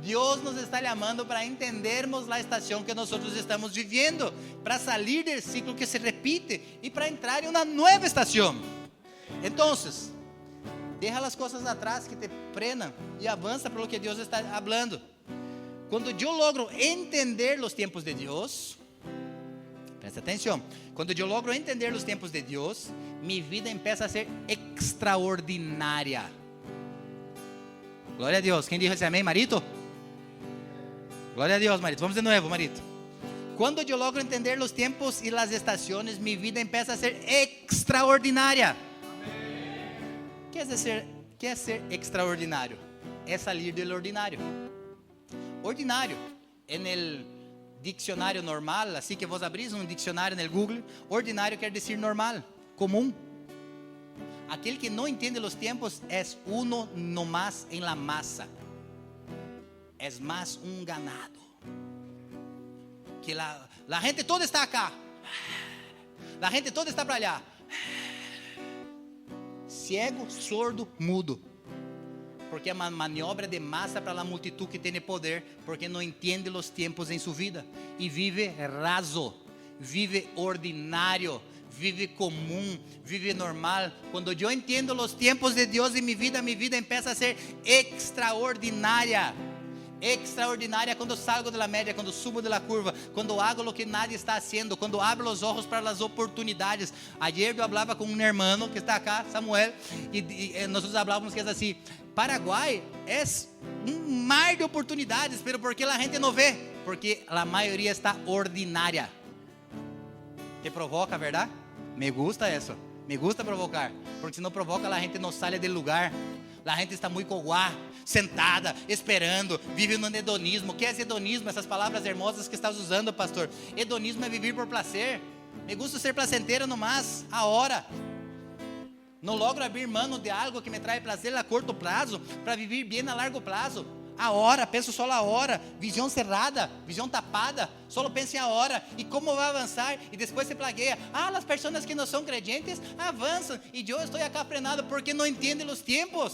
A: Deus nos está chamando para entendermos a estação que nós estamos vivendo, para sair do ciclo que se repite e para entrar em uma nova estação. Então, deja as coisas atrás que te frenan e avança para o que Deus está falando. Quando eu logro entender os tempos de Deus, presta atenção. Quando eu logro entender os tempos de Deus, minha vida começa a ser extraordinária. Glória a Deus. Quem disse amém, marito? Glória a Deus, marito. Vamos de novo, marito. Quando eu logro entender os tempos e as estações, minha vida começa a ser extraordinária. ¿Qué es ser extraordinario? Es salir del ordinario. Ordinario, en el diccionario normal, así que vos abrís un diccionario en el Google, ordinario quiere decir normal, común. Aquel que no entiende los tiempos es uno nomás en la masa. Es más un ganado. Que la gente toda está acá. La gente toda está para allá. Ciego, sordo, mudo. Porque é uma maniobra de massa para a multitud que tem poder, porque não entende os tempos em sua vida e vive raso, vive ordinário, vive comum, vive normal. Quando eu entendo os tempos de Deus em minha vida começa a ser extraordinária. Extraordinária quando salgo da média, quando subo da curva, quando hago o que nadie está fazendo, quando abro os olhos para as oportunidades. Ayer eu falava com um irmão que está acá, Samuel, e nós falávamos que é assim: Paraguai é um mar de oportunidades, pero porque a gente não vê? Porque a maioria está ordinária. Te provoca, verdade? Me gusta isso, me gusta provocar, porque se não provoca, a gente não sai do lugar. A gente está muito coguá, sentada, esperando, vive no hedonismo. O que é hedonismo? Essas palavras hermosas que estás usando, pastor. Hedonismo é viver por prazer. Me gusta ser placenteiro nomás, a hora. Não logro abrir mão de algo que me traz prazer a curto prazo, para viver bem a largo prazo. A hora, penso só na hora, visão cerrada, visão tapada, só pensa em a hora e como vai avançar, e depois se plagueia. As pessoas que não são crentes avançam, e eu estou acá frenado porque não entendem os tempos,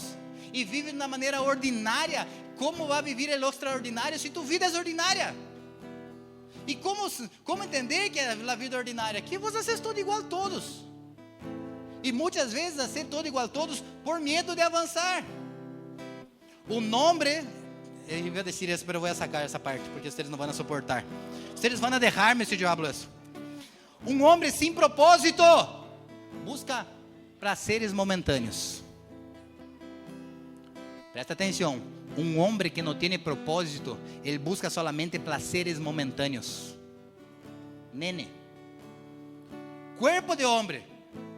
A: e vivem de uma maneira ordinária. Como vai viver o extraordinário se tu vida é ordinária? E como entender que é a vida ordinária? Que você é todo igual a todos, e muitas vezes a ser todo igual a todos por medo de avançar. O nome... Eu ia dizer isso, mas eu vou sacar essa parte, porque vocês não vão suportar. Vocês vão deixar-me se diabo isso. Um homem sem propósito busca prazeres momentâneos. Presta atenção. Um homem que não tem propósito, ele busca solamente prazeres momentâneos. Nene. Cuerpo de homem,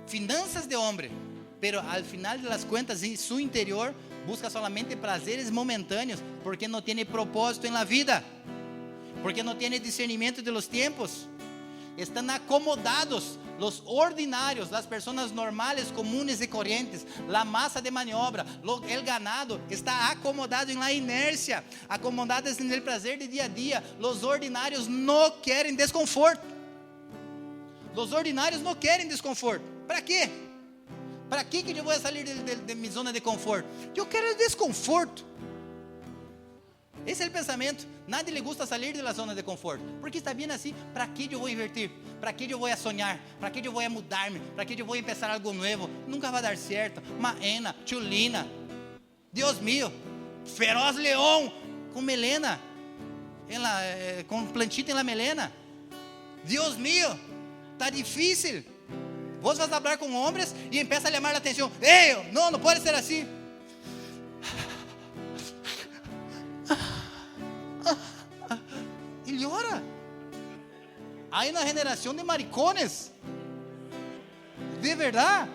A: finanças de homem, pero al final de las cuentas, em seu interior, busca solamente prazeres momentâneos, porque não tem propósito em la vida, porque não tem discernimento de los tempos. Estão acomodados, los ordinários, las personas normales, comunes e corrientes, la massa de maniobra, el ganado está acomodado em la inércia, acomodados en el prazer de dia a dia. Los ordinários não querem desconforto. Los ordinários não querem desconforto. Para quê? Para que eu vou sair de minha zona de conforto? Eu quero desconforto. Esse é o pensamento. Nadie lhe gusta sair da zona de conforto, porque está bem assim. Para que eu vou invertir? Para que eu vou sonhar? Para que eu vou mudar-me? Para que eu vou começar algo novo? Nunca vai dar certo. Maena, chulina, Deus mío, feroz leão com melena, com plantita na melena. Deus mío, está difícil. Vos vas a hablar com homens e empieza a chamar a atenção. Ei, não pode ser assim. E llora. Aí na geração de maricones. De verdade?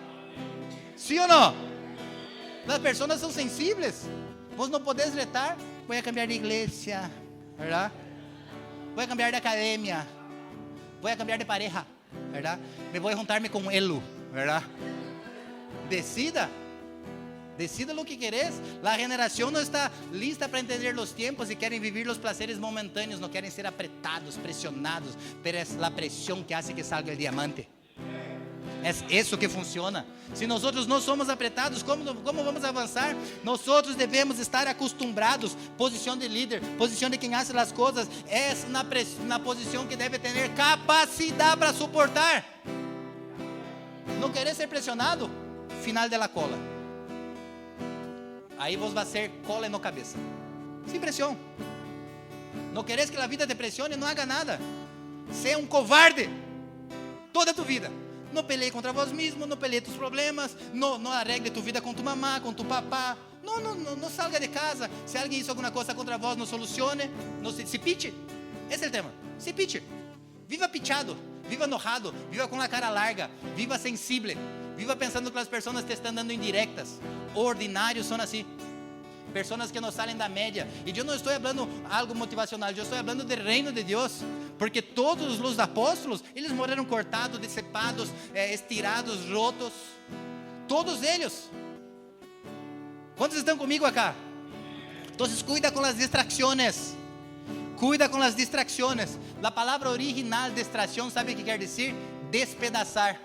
A: Sim ou não? As pessoas são sensíveis. Vos não podes retar. Vou cambiar de igreja, verdade? Vou cambiar de academia. Vou cambiar de pareja, verdade? Me vou juntar-me com Elo, verdade? Decida o que queres. A geração não está lista para entender os tempos e querem viver os prazeres momentâneos, não querem ser apretados, pressionados, pero é a pressão que hace que salga o diamante. É isso que funciona. Se nós não somos apretados, como vamos avançar? Nós devemos estar acostumados. Posição de líder, posição de quem hace as coisas, é na posição que deve ter capacidade para suportar. Não querer ser pressionado? Final de la cola. Aí vos vai ser cola na cabeça. Sem pressão. Não queres que a vida te pressione? Não haga nada. Seja um covarde toda a tua vida. Não peleie contra vós mesmo, não peleie tus problemas, não arregle tua vida com tu mamá, com tu papá. Não salga de casa. Se alguém hizo alguma coisa contra vós, não solucione, não se piche. Esse é o tema. Se piche. Viva pichado, viva enojado, viva com a cara larga, viva sensível, viva pensando que as pessoas te estão dando indirectas. Ordinários são assim. Pessoas que não saem da média. E eu não estou falando algo motivacional, eu estou falando do reino de Deus. Porque todos os apóstolos, eles morreram cortados, decepados, estirados, rotos. Todos eles. Quantos estão comigo acá? Então, cuida com as distrações. Cuida com as distrações. A palavra original, distração, sabe o que quer dizer? Despedaçar.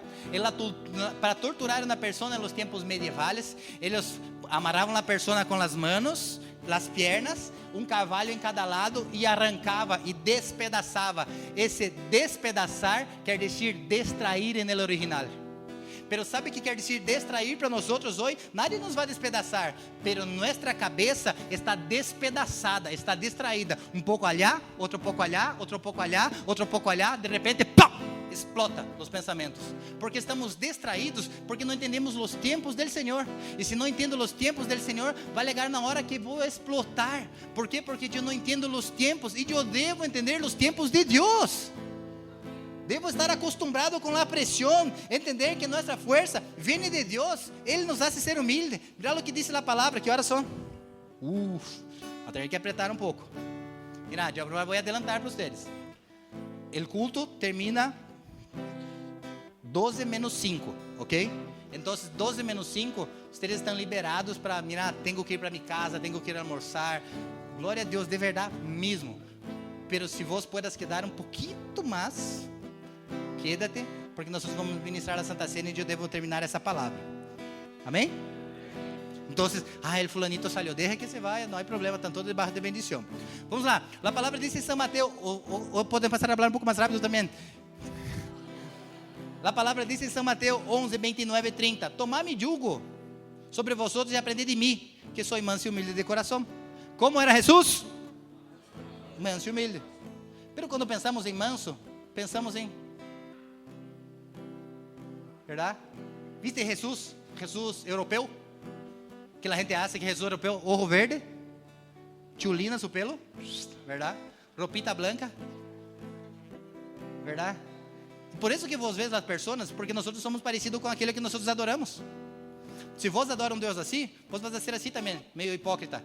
A: Para torturar uma pessoa nos tempos medievais, eles amarravam a pessoa com as mãos, as pernas, um cavalo em cada lado e arrancava e despedaçava. Esse despedaçar quer dizer distrair em el original. Pero sabe o que quer dizer distrair para nós outros hoje? Nadie nos vai despedaçar, pero nossa cabeça está despedaçada, está distraída. Um pouco allá, outro pouco allá, outro pouco allá, outro pouco allá, de repente, pá! Explota os pensamentos, porque estamos distraídos, porque não entendemos os tempos do Senhor. E se não entendo os tempos do Senhor, vai chegar na hora que vou explotar. Por quê? Porque eu não entendo os tempos, e eu devo entender os tempos de Deus. Devo estar acostumado com a pressão, entender que nossa força vem de Deus. Ele nos hace ser humilde. Mira o que diz a palavra, que horas são? Vou ter que apertar um pouco. Mira, eu vou adelantar para vocês. O culto termina 12 menos 5, ok? Então, 12 menos 5, vocês estão liberados para, mira, tenho que ir para minha casa, tenho que ir almoçar. Glória a Deus, de verdade mesmo. Pero se vos puedas quedar um pouquinho mais, quédate, porque nós vamos ministrar a Santa Cena e eu devo terminar essa palavra. Amém? Então, el fulanito salió, deja que se vaya, não há problema, estão todos debaixo de bendição. Vamos lá, a palavra diz em São Mateus, ou podemos passar a falar um pouco mais rápido também. A palavra diz em São Mateus 11, 29 e 30, tomad-me jugo sobre vosotros e aprended de mim, que sou manso e humilde de coração. Como era Jesus? Manso e humilde. Pero quando pensamos em manso, pensamos em, verdade? ¿Viste Jesus? Jesus europeu? Que a gente acha que Jesus europeu, ojo verde, chulina su pelo, verdade? Ropita blanca, verdade? Por isso que vos vês as pessoas, porque nós somos parecidos com aquele que nós adoramos. Se vos adoram um Deus assim, vos vai ser assim também, meio hipócrita.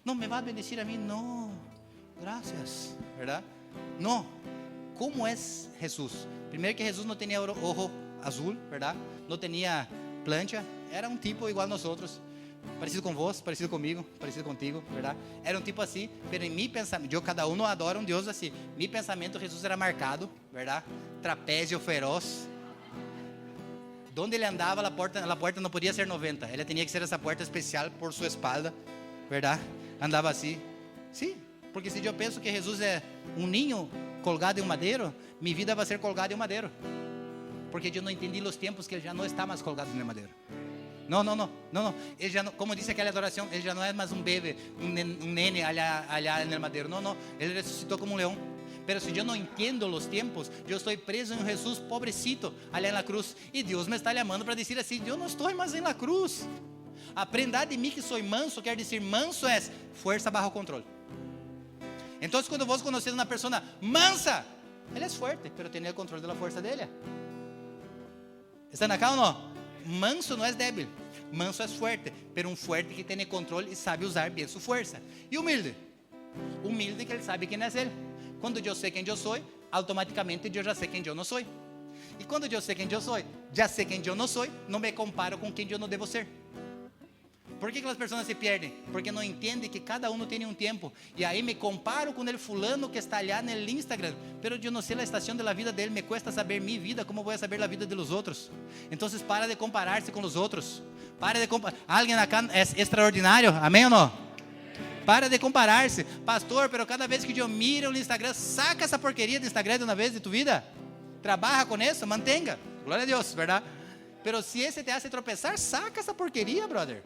A: Não me vai bendecir a mim, não. Graças, verdade? Não. Como é Jesus? Primeiro que Jesus não tinha ojo azul, verdade? Não tinha plancha, era um tipo igual a nós outros. Parecido com vós, parecido comigo, parecido contigo, verdade? Era um tipo assim, pero em meu pensamento, cada um adora um Deus assim. Meu pensamento, Jesus era marcado, verdade? Trapézio feroz. Donde ele andava, a porta não podia ser 90, ela tinha que ser essa porta especial por sua espalda, verdade? Andava assim, sim, porque se eu penso que Jesus é um ninho colgado em um madeiro, minha vida vai ser colgada em um madeiro, porque eu não entendi os tempos que ele já não está mais colgado no madeiro. Não. Ele já não, como disse aquela adoração, ele já não é mais um bebê, um nene allá no madeiro. Não. Ele ressuscitou como um leão. Pero se eu não entendo os tempos, eu estou preso em Jesus, pobrecito, allá na cruz. E Deus me está chamando para dizer assim: eu não estou mais na cruz. Aprenda de mim que sou manso, quer dizer, manso é força bajo controle. Então, quando vos conheces uma pessoa mansa, ele é forte, pero tem o controle da força dele. Está acá ou não? Manso não é débil, manso é forte, pero um forte que tem controle e sabe usar bem sua força. E humilde? Humilde que ele sabe quem é ele. Quando eu sei quem eu sou, automaticamente eu já sei quem eu não sou. E quando eu sei quem eu sou, já sei quem eu não sou, não me comparo com quem eu não devo ser. Por que as pessoas se perdem? Porque não entendem que cada um tem um tempo. E aí me comparo com o fulano que está ali no Instagram. Pero eu não sei a estação da vida dele. Me cuesta saber minha vida. Como vou saber a vida dos outros? Então, para de comparar-se com os outros. Para de comparar. Alguém acá é extraordinário? Amém ou não? Para de comparar-se. Pastor, pero cada vez que eu miro no Instagram, saca essa porqueria do Instagram de uma vez de tu vida. Trabalha com isso, mantenha. Glória a Deus, verdade? Pero se esse te hace tropeçar, saca essa porqueria, brother.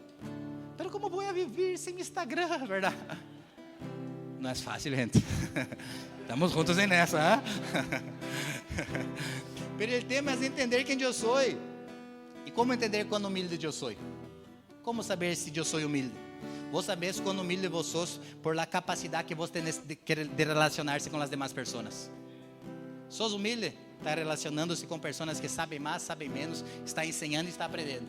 A: Pero como vou viver sem Instagram, verdade? Não é fácil, gente. Estamos juntos nessa, hein? Pero o tema é entender quem eu sou. E como entender quão humilde eu sou? Como saber se eu sou humilde? Vos sabés quão humilde vos sos por la capacidade que vos tenés de relacionar-se com as demais pessoas. Sos humilde? Está relacionando-se com pessoas que sabem mais, sabem menos, está ensinando e está aprendendo.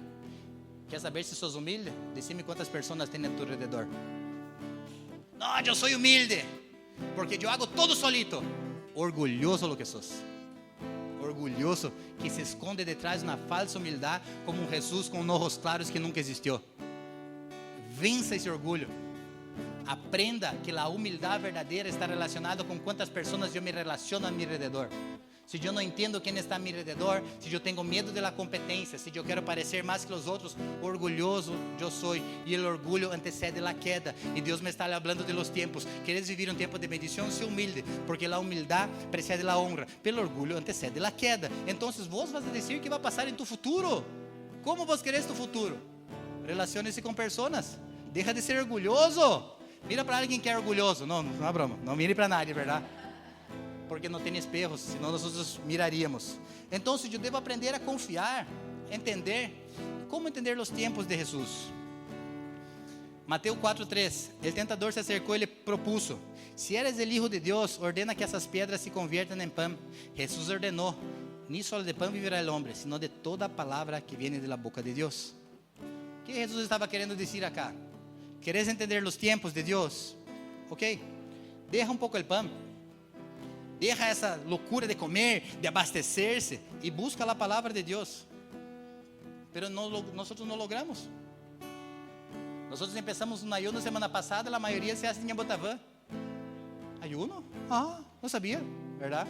A: Quer saber se sos humilde? Decime quantas pessoas tem a tu redor. Não, eu sou humilde, porque eu hago todo solito. Orgulhoso lo que sos. Orgulhoso que se esconde detrás de uma falsa humildade, como um Jesus com ojos claros que nunca existiu. Vença esse orgulho. Aprenda que a humildade verdadeira está relacionada com quantas pessoas eu me relaciono a meu redor. Se eu não entendo quem está a meu redor, se eu tenho medo da competência, se eu quero parecer mais que os outros, orgulhoso eu sou, e o orgulho antecede a queda. E Deus me está falando de los tempos. Queres viver um tempo de bendição? Se humilde, porque a humildade precede a honra, pelo orgulho antecede a queda. Então, vos vas a dizer que vai passar em tu futuro. Como vos queres tu futuro? Relacione-se com pessoas. Deixa de ser orgulhoso. Mira para alguém que é orgulhoso. Não é broma. Não mire para nadie, verdade? Porque não tem espelhos, senão nós miraríamos. Então, eu devo aprender a confiar, entender. Como entender os tempos de Jesus? Mateus 4:3. O tentador se acercou e lhe propuso: se eres el Hijo de Deus, ordena que essas pedras se conviertan em pão. Jesus ordenou: ni solo de pão viverá el hombre, sino de toda a palavra que viene de la boca de Deus. O que Jesus estava querendo dizer acá? ¿Querés entender os tempos de Deus? Ok, deja um pouco o pão. Deja essa loucura de comer, de abastecer-se e busca a palavra de Deus. Pero nós não logramos. Nós começamos um ayuno semana passada, a maioria se hace em Botavã. Ayuno? Não sabia, verdade?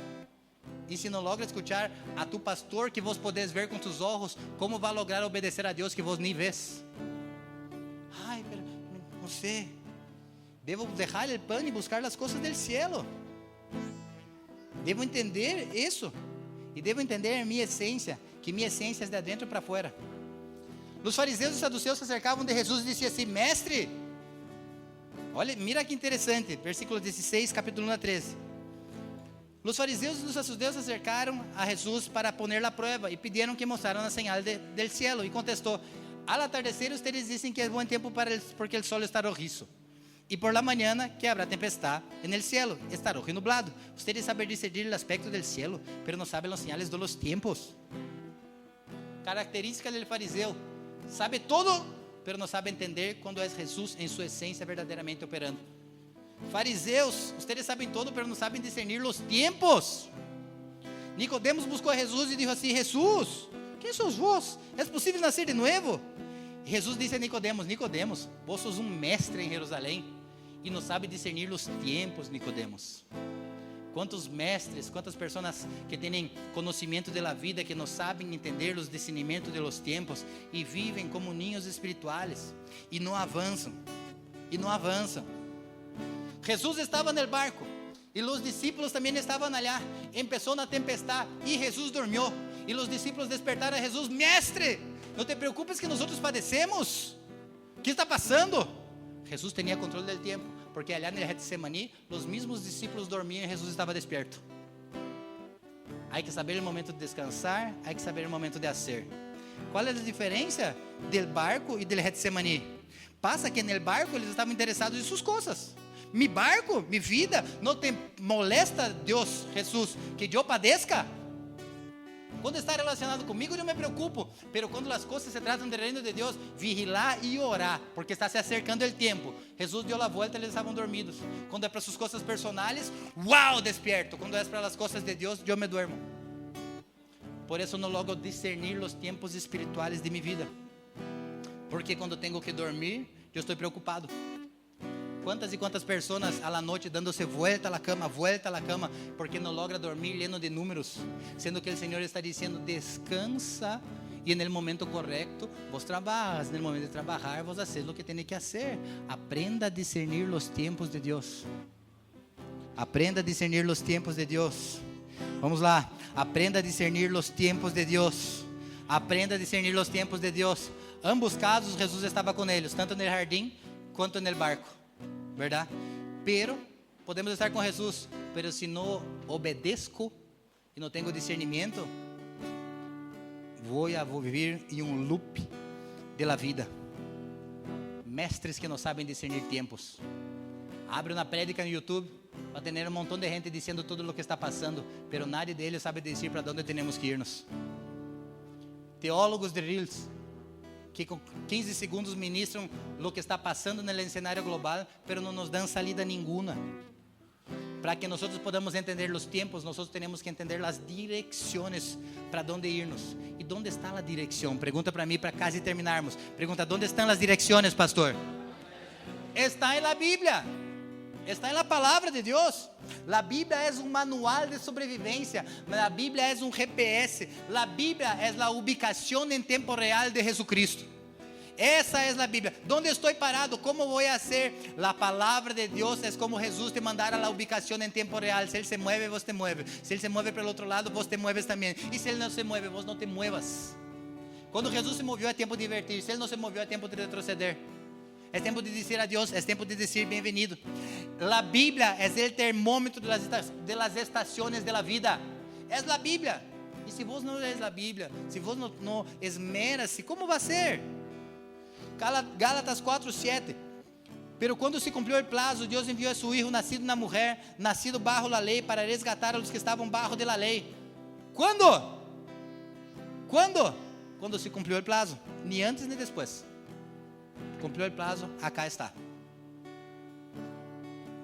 A: E se não logra escuchar a tu pastor que vos podes ver com tus olhos, como vai lograr obedecer a Deus que vos nem vês? Pero não sei. Devo deixar o pão e buscar as coisas do cielo. Devo entender isso. E devo entender minha essência, que minha essência é de dentro para fora. Os fariseus e saduceus se acercavam de Jesus e diziam assim: mestre, olha, mira que interessante, versículo 16, capítulo 1 a 13. Os fariseus e os saduceus se acercaram a Jesus para poner a prova e pediram que mostraram a señal del cielo. E contestou: al atardecer ustedes dicen que é bom tempo porque el sol está rojizo. E por la mañana que habrá tempestad en el cielo, está rojo y nublado. Ustedes saben discernir el aspecto del cielo, pero no saben los señales de los tiempos. Característica del fariseu: sabe todo, pero não sabe entender quando é Jesus em sua essência verdadeiramente operando. Fariseus, ustedes sabem todo, pero não sabem discernir os tempos. Nicodemos buscou a Jesus e disse assim: Jesus, quem sois vós? É possível nascer de novo? Jesus disse a Nicodemos: Nicodemos, vós sois um mestre em Jerusalém e não sabe discernir os tempos, Nicodemos. Quantos mestres, quantas pessoas que têm conhecimento da vida, que não sabem entender os discernimentos de los tempos e vivem como ninhos espirituais e não avançam, Jesus estava no barco e os discípulos também estavam allá. Começou na tempestade e Jesus dormiu. E os discípulos despertaram a Jesus: mestre, não te preocupes que nós padecemos. O que está passando? Jesus tinha controle do tempo, porque allá no Getsemaní, os mesmos discípulos dormiam e Jesus estava despierto. Há que saber o momento de descansar, há que saber o momento de hacer. Qual é a diferença do barco e do Getsemaní? Passa que no barco eles estavam interessados em suas coisas. Mi barco, mi vida, não te molesta Deus, Jesus, que eu padeça? Quando está relacionado comigo, eu me preocupo. Pero quando as coisas se tratam do reino de Deus, vigilar e orar, porque está se acercando o tempo. Jesus deu a volta e eles estavam dormidos. Quando é para suas coisas personais, uau, despierto. Quando é para as coisas de Deus, eu me duermo. Por isso não logro discernir os tempos espirituais de minha vida. Porque quando tenho que dormir, eu estou preocupado. Quantas e quantas pessoas à noite dando-se volta à cama, porque não logra dormir lleno de números, sendo que o Senhor está dizendo: descansa e no momento correto vos trabalhas, no momento de trabalhar vos haces o que tem que fazer. Aprenda a discernir os tempos de Deus. Aprenda a discernir os tempos de Deus. Vamos lá, aprenda a discernir os tempos de Deus. Aprenda a discernir os tempos de Deus. Ambos casos Jesus estava com eles, tanto no jardim quanto no barco. Verdade? Pero podemos estar com Jesus, pero se não obedeço e não tenho discernimento, vou viver em um loop de la vida. Mestres que não sabem discernir tempos. Abre uma prédica no YouTube, vai ter um montão de gente dizendo tudo o que está passando, pero nadie deles sabe dizer para onde temos que irmos. Teólogos de Reels, que com 15 segundos ministram o que está passando no cenário global, pero não nos dão salida nenhuma. Para que nós podamos entender os tempos, nós temos que entender as direções para onde irmos. E onde está a direção? Pergunta para mim, para quase terminarmos. Pergunta: onde estão as direções, pastor? Está na Bíblia. Está na palavra de Deus. A Bíblia é um manual de sobrevivência. A Bíblia é um GPS. A Bíblia é a ubicação em tempo real de Jesucristo. Essa é a Bíblia. Onde estou parado? Como vou a ser? A palavra de Deus é como Jesus te mandara a ubicação em tempo real. Se Ele se mueve, vos te mueve. Se Ele se mueve pelo outro lado, vos te mueves também. E se Ele não se mueve, vos não te muevas. Quando Jesus se moveu, é tempo de invertir. Se Ele não se moveu, é tempo de retroceder. É tempo de dizer adiós, é tempo de dizer bem-vindo. A Bíblia é o termômetro das estações da vida. É a Bíblia. E se vos não lês a Bíblia, se vos não esmeras-se, como vai ser? Gálatas 4:7. Pero quando se cumpriu o prazo, Deus enviou a seu Filho, nascido na mulher, nascido bajo la lei, para resgatar a los que estavam bajo de la lei. Quando? Quando se cumpriu o prazo, nem antes nem depois. Cumpriu o prazo, acá está.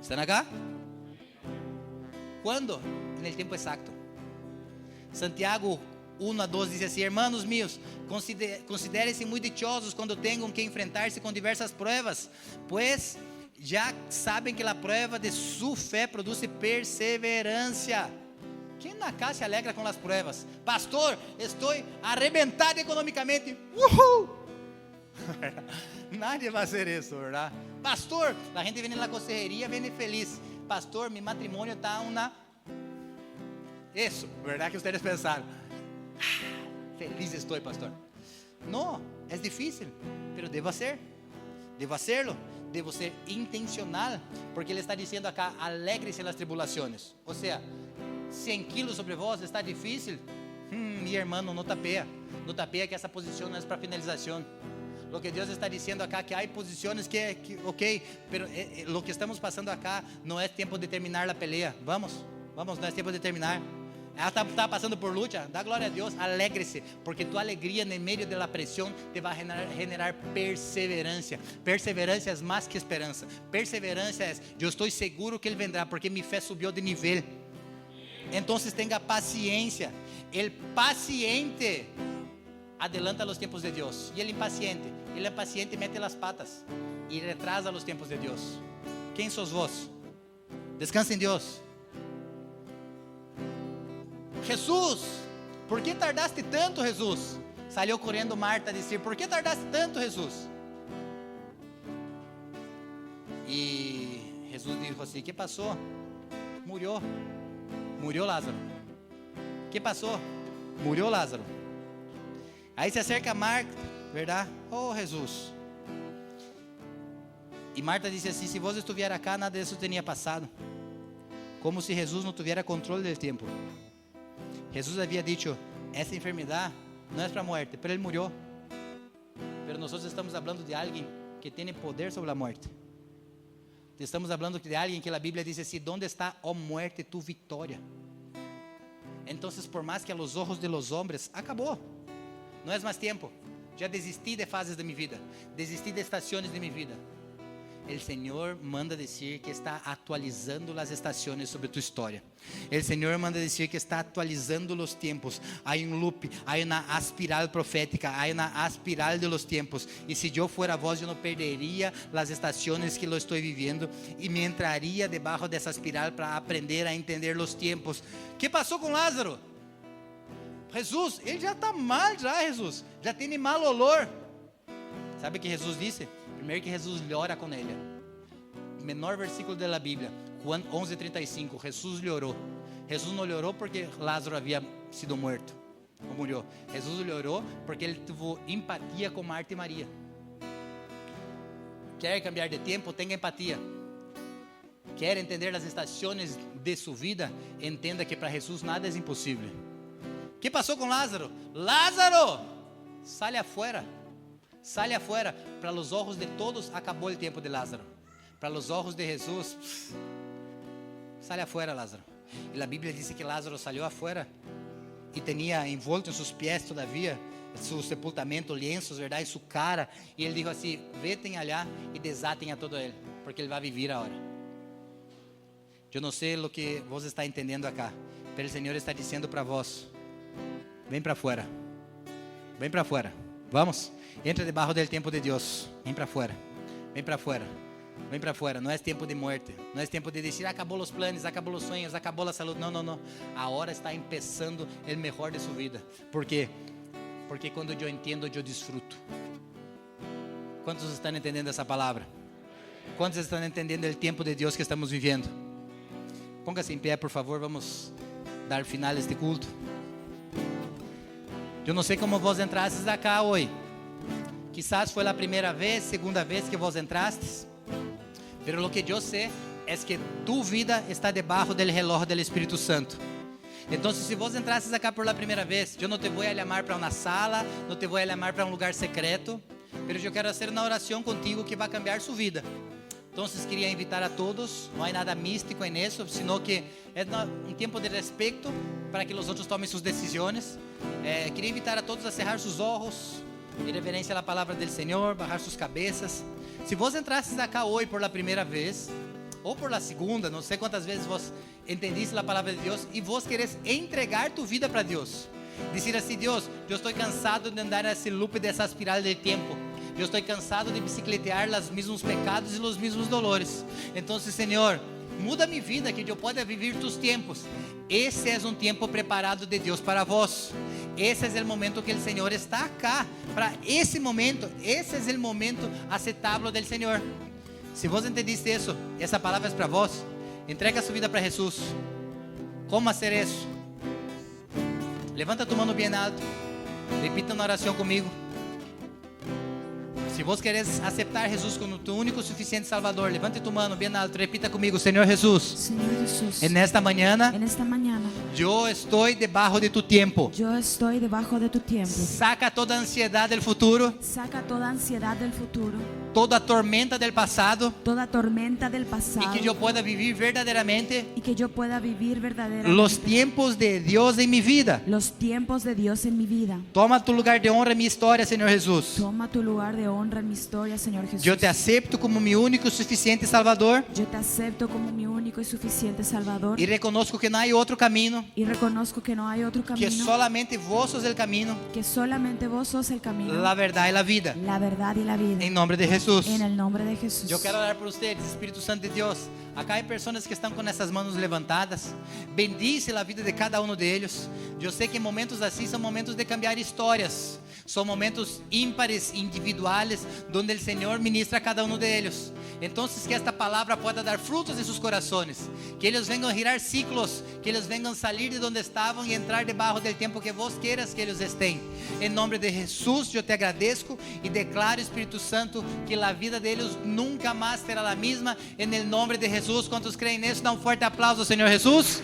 A: Estão acá? ¿Cuándo? En el tiempo exacto. Santiago 1:2 dice así: hermanos míos, considérense muy dichosos cuando tengan que enfrentarse con diversas pruebas, pues ya saben que la prueba de su fe produce perseverancia. ¿Quién acá se alegra con las pruebas? Pastor, estoy arrebentado económicamente. ¡Uhú! Nadie va a hacer eso, ¿verdad? Pastor, la gente viene en la consejería, viene feliz. Pastor, mi matrimonio está una... Eso, ¿verdad que ustedes pensaron? Feliz estoy, pastor. No, es difícil, pero debo hacerlo, debo ser intencional, porque ele está dizendo acá: alegre-se nas tribulações. Ou seja, 100 quilos sobre vós está difícil. Mi hermano, no tapea que essa posição não é para finalização. Lo que Deus está dizendo acá, que há posições que ok, pero lo que estamos passando acá não é tempo de terminar a pelea. Vamos, não é tempo de terminar. Ela está passando por luta, dá glória a Deus, alegre-se, porque tua alegria no meio da pressão te vai generar perseverança. Perseverança é mais que esperança. Perseverança é: eu estou seguro que Ele vendrá, porque minha fé subiu de nível. Então tenha paciência. El paciente adelanta os tempos de Deus, e ele impaciente mete as patas e retrasa os tempos de Deus. Quem sos vós? Descansa em Deus. Jesus, por que tardaste tanto, Jesus? Saiu correndo Marta a dizer: por que tardaste tanto, Jesus? E Jesus disse assim: que passou? Murió Lázaro. Que passou? Murió Lázaro. Aí se acerca Marta, verdade? Oh, Jesus. E Marta disse assim: se vos estuviera acá, nada disso teria passado. Como se Jesus não tivesse controle do tempo. Jesus havia dicho: essa enfermidade não é para a morte, pero ele murió. Pero nós estamos falando de alguém que tem poder sobre a morte. Estamos falando de alguém que a Bíblia diz assim: ¿dónde está, ó muerte, tu vitória? Então, por mais que a los ojos de los hombres, acabou. Não é mais tempo. Já desisti de fases de minha vida, desisti de estações de minha vida. O Senhor manda dizer que está atualizando as estações sobre tu história. O Senhor manda dizer que está atualizando os tempos. Há loop, há uma aspiral profética, há uma aspiral de los tempos. E se eu fuera vós, eu não perderia as estações que eu estou vivendo e me entraria debaixo dessa espiral para aprender a entender os tempos. O que passou com Lázaro? Jesus, ele já está mal, Jesus. Já tem mau olor. Sabe o que Jesus disse? Primeiro que Jesus ora com ele. Menor versículo da Bíblia, Juan 11:35. Jesus orou. Jesus não orou porque Lázaro havia sido morto ou morreu. Jesus orou porque ele teve empatia com Marta e Maria. Quer cambiar de tempo? Tenha empatia. Quer entender as estações de sua vida? Entenda que para Jesus nada é impossível. O que passou com Lázaro? Lázaro, sale afuera. Sale afuera. Para os olhos de todos, acabou o tempo de Lázaro. Para os olhos de Jesus, sale afuera, Lázaro. E a Bíblia diz que Lázaro saiu afuera e tinha envolto em seus pés todavia seu sepultamento, lienzos, verdade, em sua cara. E ele disse assim: vetem allá e desatem a todo ele, porque ele vai viver agora. Eu não sei o que você está entendendo acá, mas o Senhor está dizendo para vós: vem para fora, vem para fora, vamos. Entra debaixo do tempo de Deus. Vem para fora. Vem para fora. Vem para fora. Não é tempo de morte. Não é tempo de dizer: acabou os planos, acabou os sonhos, acabou a saúde. Não. A hora está começando o melhor de sua vida. ¿Por quê? Porque quando eu entendo, eu desfruto. Quantos estão entendendo essa palavra? Quantos estão entendendo o tempo de Deus que estamos vivendo? Ponga-se em pé, por favor. Vamos dar final a este culto. Eu não sei como vós entrastes acá hoje. Quizás foi a primeira vez, segunda vez que vos entrastes. Pero lo que eu sei é que tu vida está debaixo do relógio do Espírito Santo. Então, se vos entrastes acá por la primeira vez, eu não te vou chamar para uma sala, não te vou chamar para um lugar secreto, pero eu quero fazer uma oração contigo que vai cambiar sua vida. Então, queria invitar a todos, não há nada místico nisso, sino que é um tempo de respeito para que os outros tomem suas decisões. Queria invitar a todos a cerrar seus olhos, em reverência à palavra do Senhor, bajar suas cabeças. Se vos entrastes acá hoje por la primeira vez, ou por la segunda, não sei quantas vezes vos entendiste a palavra de Deus e vos queres entregar tu vida para Deus. Dizer assim: Deus, eu estou cansado de andar nesse loop dessa espiral de tempo. Eu estou cansado de bicicletear os mesmos pecados e os mesmos dolores. Então, Senhor, muda minha vida, que eu possa viver tus tempos. Esse é um tempo preparado de Deus para vós. Esse é o momento que o Senhor está acá. Para esse momento, esse é o momento aceitável do Senhor. Se vos entendiste isso, essa palavra é para vós. Entrega sua vida para Jesus. Como fazer isso? Levanta tu mano bem alto. Repita uma oração comigo. Se vos queres aceitar Jesus como tu único e suficiente Salvador, levante tu mano bem alto, repita comigo: Senhor Jesus,
B: Señor Jesús,
A: en esta mañana
B: yo
A: estoy debajo de tu tiempo.
B: estoy debajo de tu tiempo.
A: Saca toda ansiedad del futuro,
B: Saca toda ansiedad del futuro,
A: toda tormenta del pasado,
B: toda tormenta del
A: y
B: pasado,
A: que yo pueda vivir verdaderamente
B: y que yo pueda vivir verdaderamente
A: los tiempos de Dios en mi vida.
B: los tiempos de Dios en mi vida.
A: Toma tu lugar de honra en mi historia, Señor Jesús.
B: Toma tu lugar de honra en mi historia, Señor Jesús.
A: Yo te acepto como mi único y suficiente Salvador
B: Yo te acepto como mi único y suficiente Salvador,
A: y reconozco que no hay otro camino,
B: y reconozco que no hay otro
A: que
B: camino,
A: solamente vos sos el camino,
B: que solamente vos sos el camino,
A: la verdad y la vida.
B: la verdad y la vida.
A: En nombre de Jesús.
B: En el nombre de Jesús.
A: Eu quero orar por vocês, Espírito Santo de Deus. Acá há pessoas que estão com essas mãos levantadas. Bendice a vida de cada um deles. Eu sei que momentos assim são momentos de cambiar histórias. São momentos ímpares, individuais, onde o Senhor ministra a cada um deles. Então, que esta palavra possa dar frutos em seus corações. Que eles venham girar ciclos. Que eles venham sair de onde estavam e entrar debaixo do tempo que vos queiras que eles estejam. Em nome de Jesus, eu te agradeço e declaro, Espírito Santo, que a vida deles nunca mais será a mesma. Em nome de Jesus, quantos creem nisso, dá um forte aplauso ao Senhor Jesus.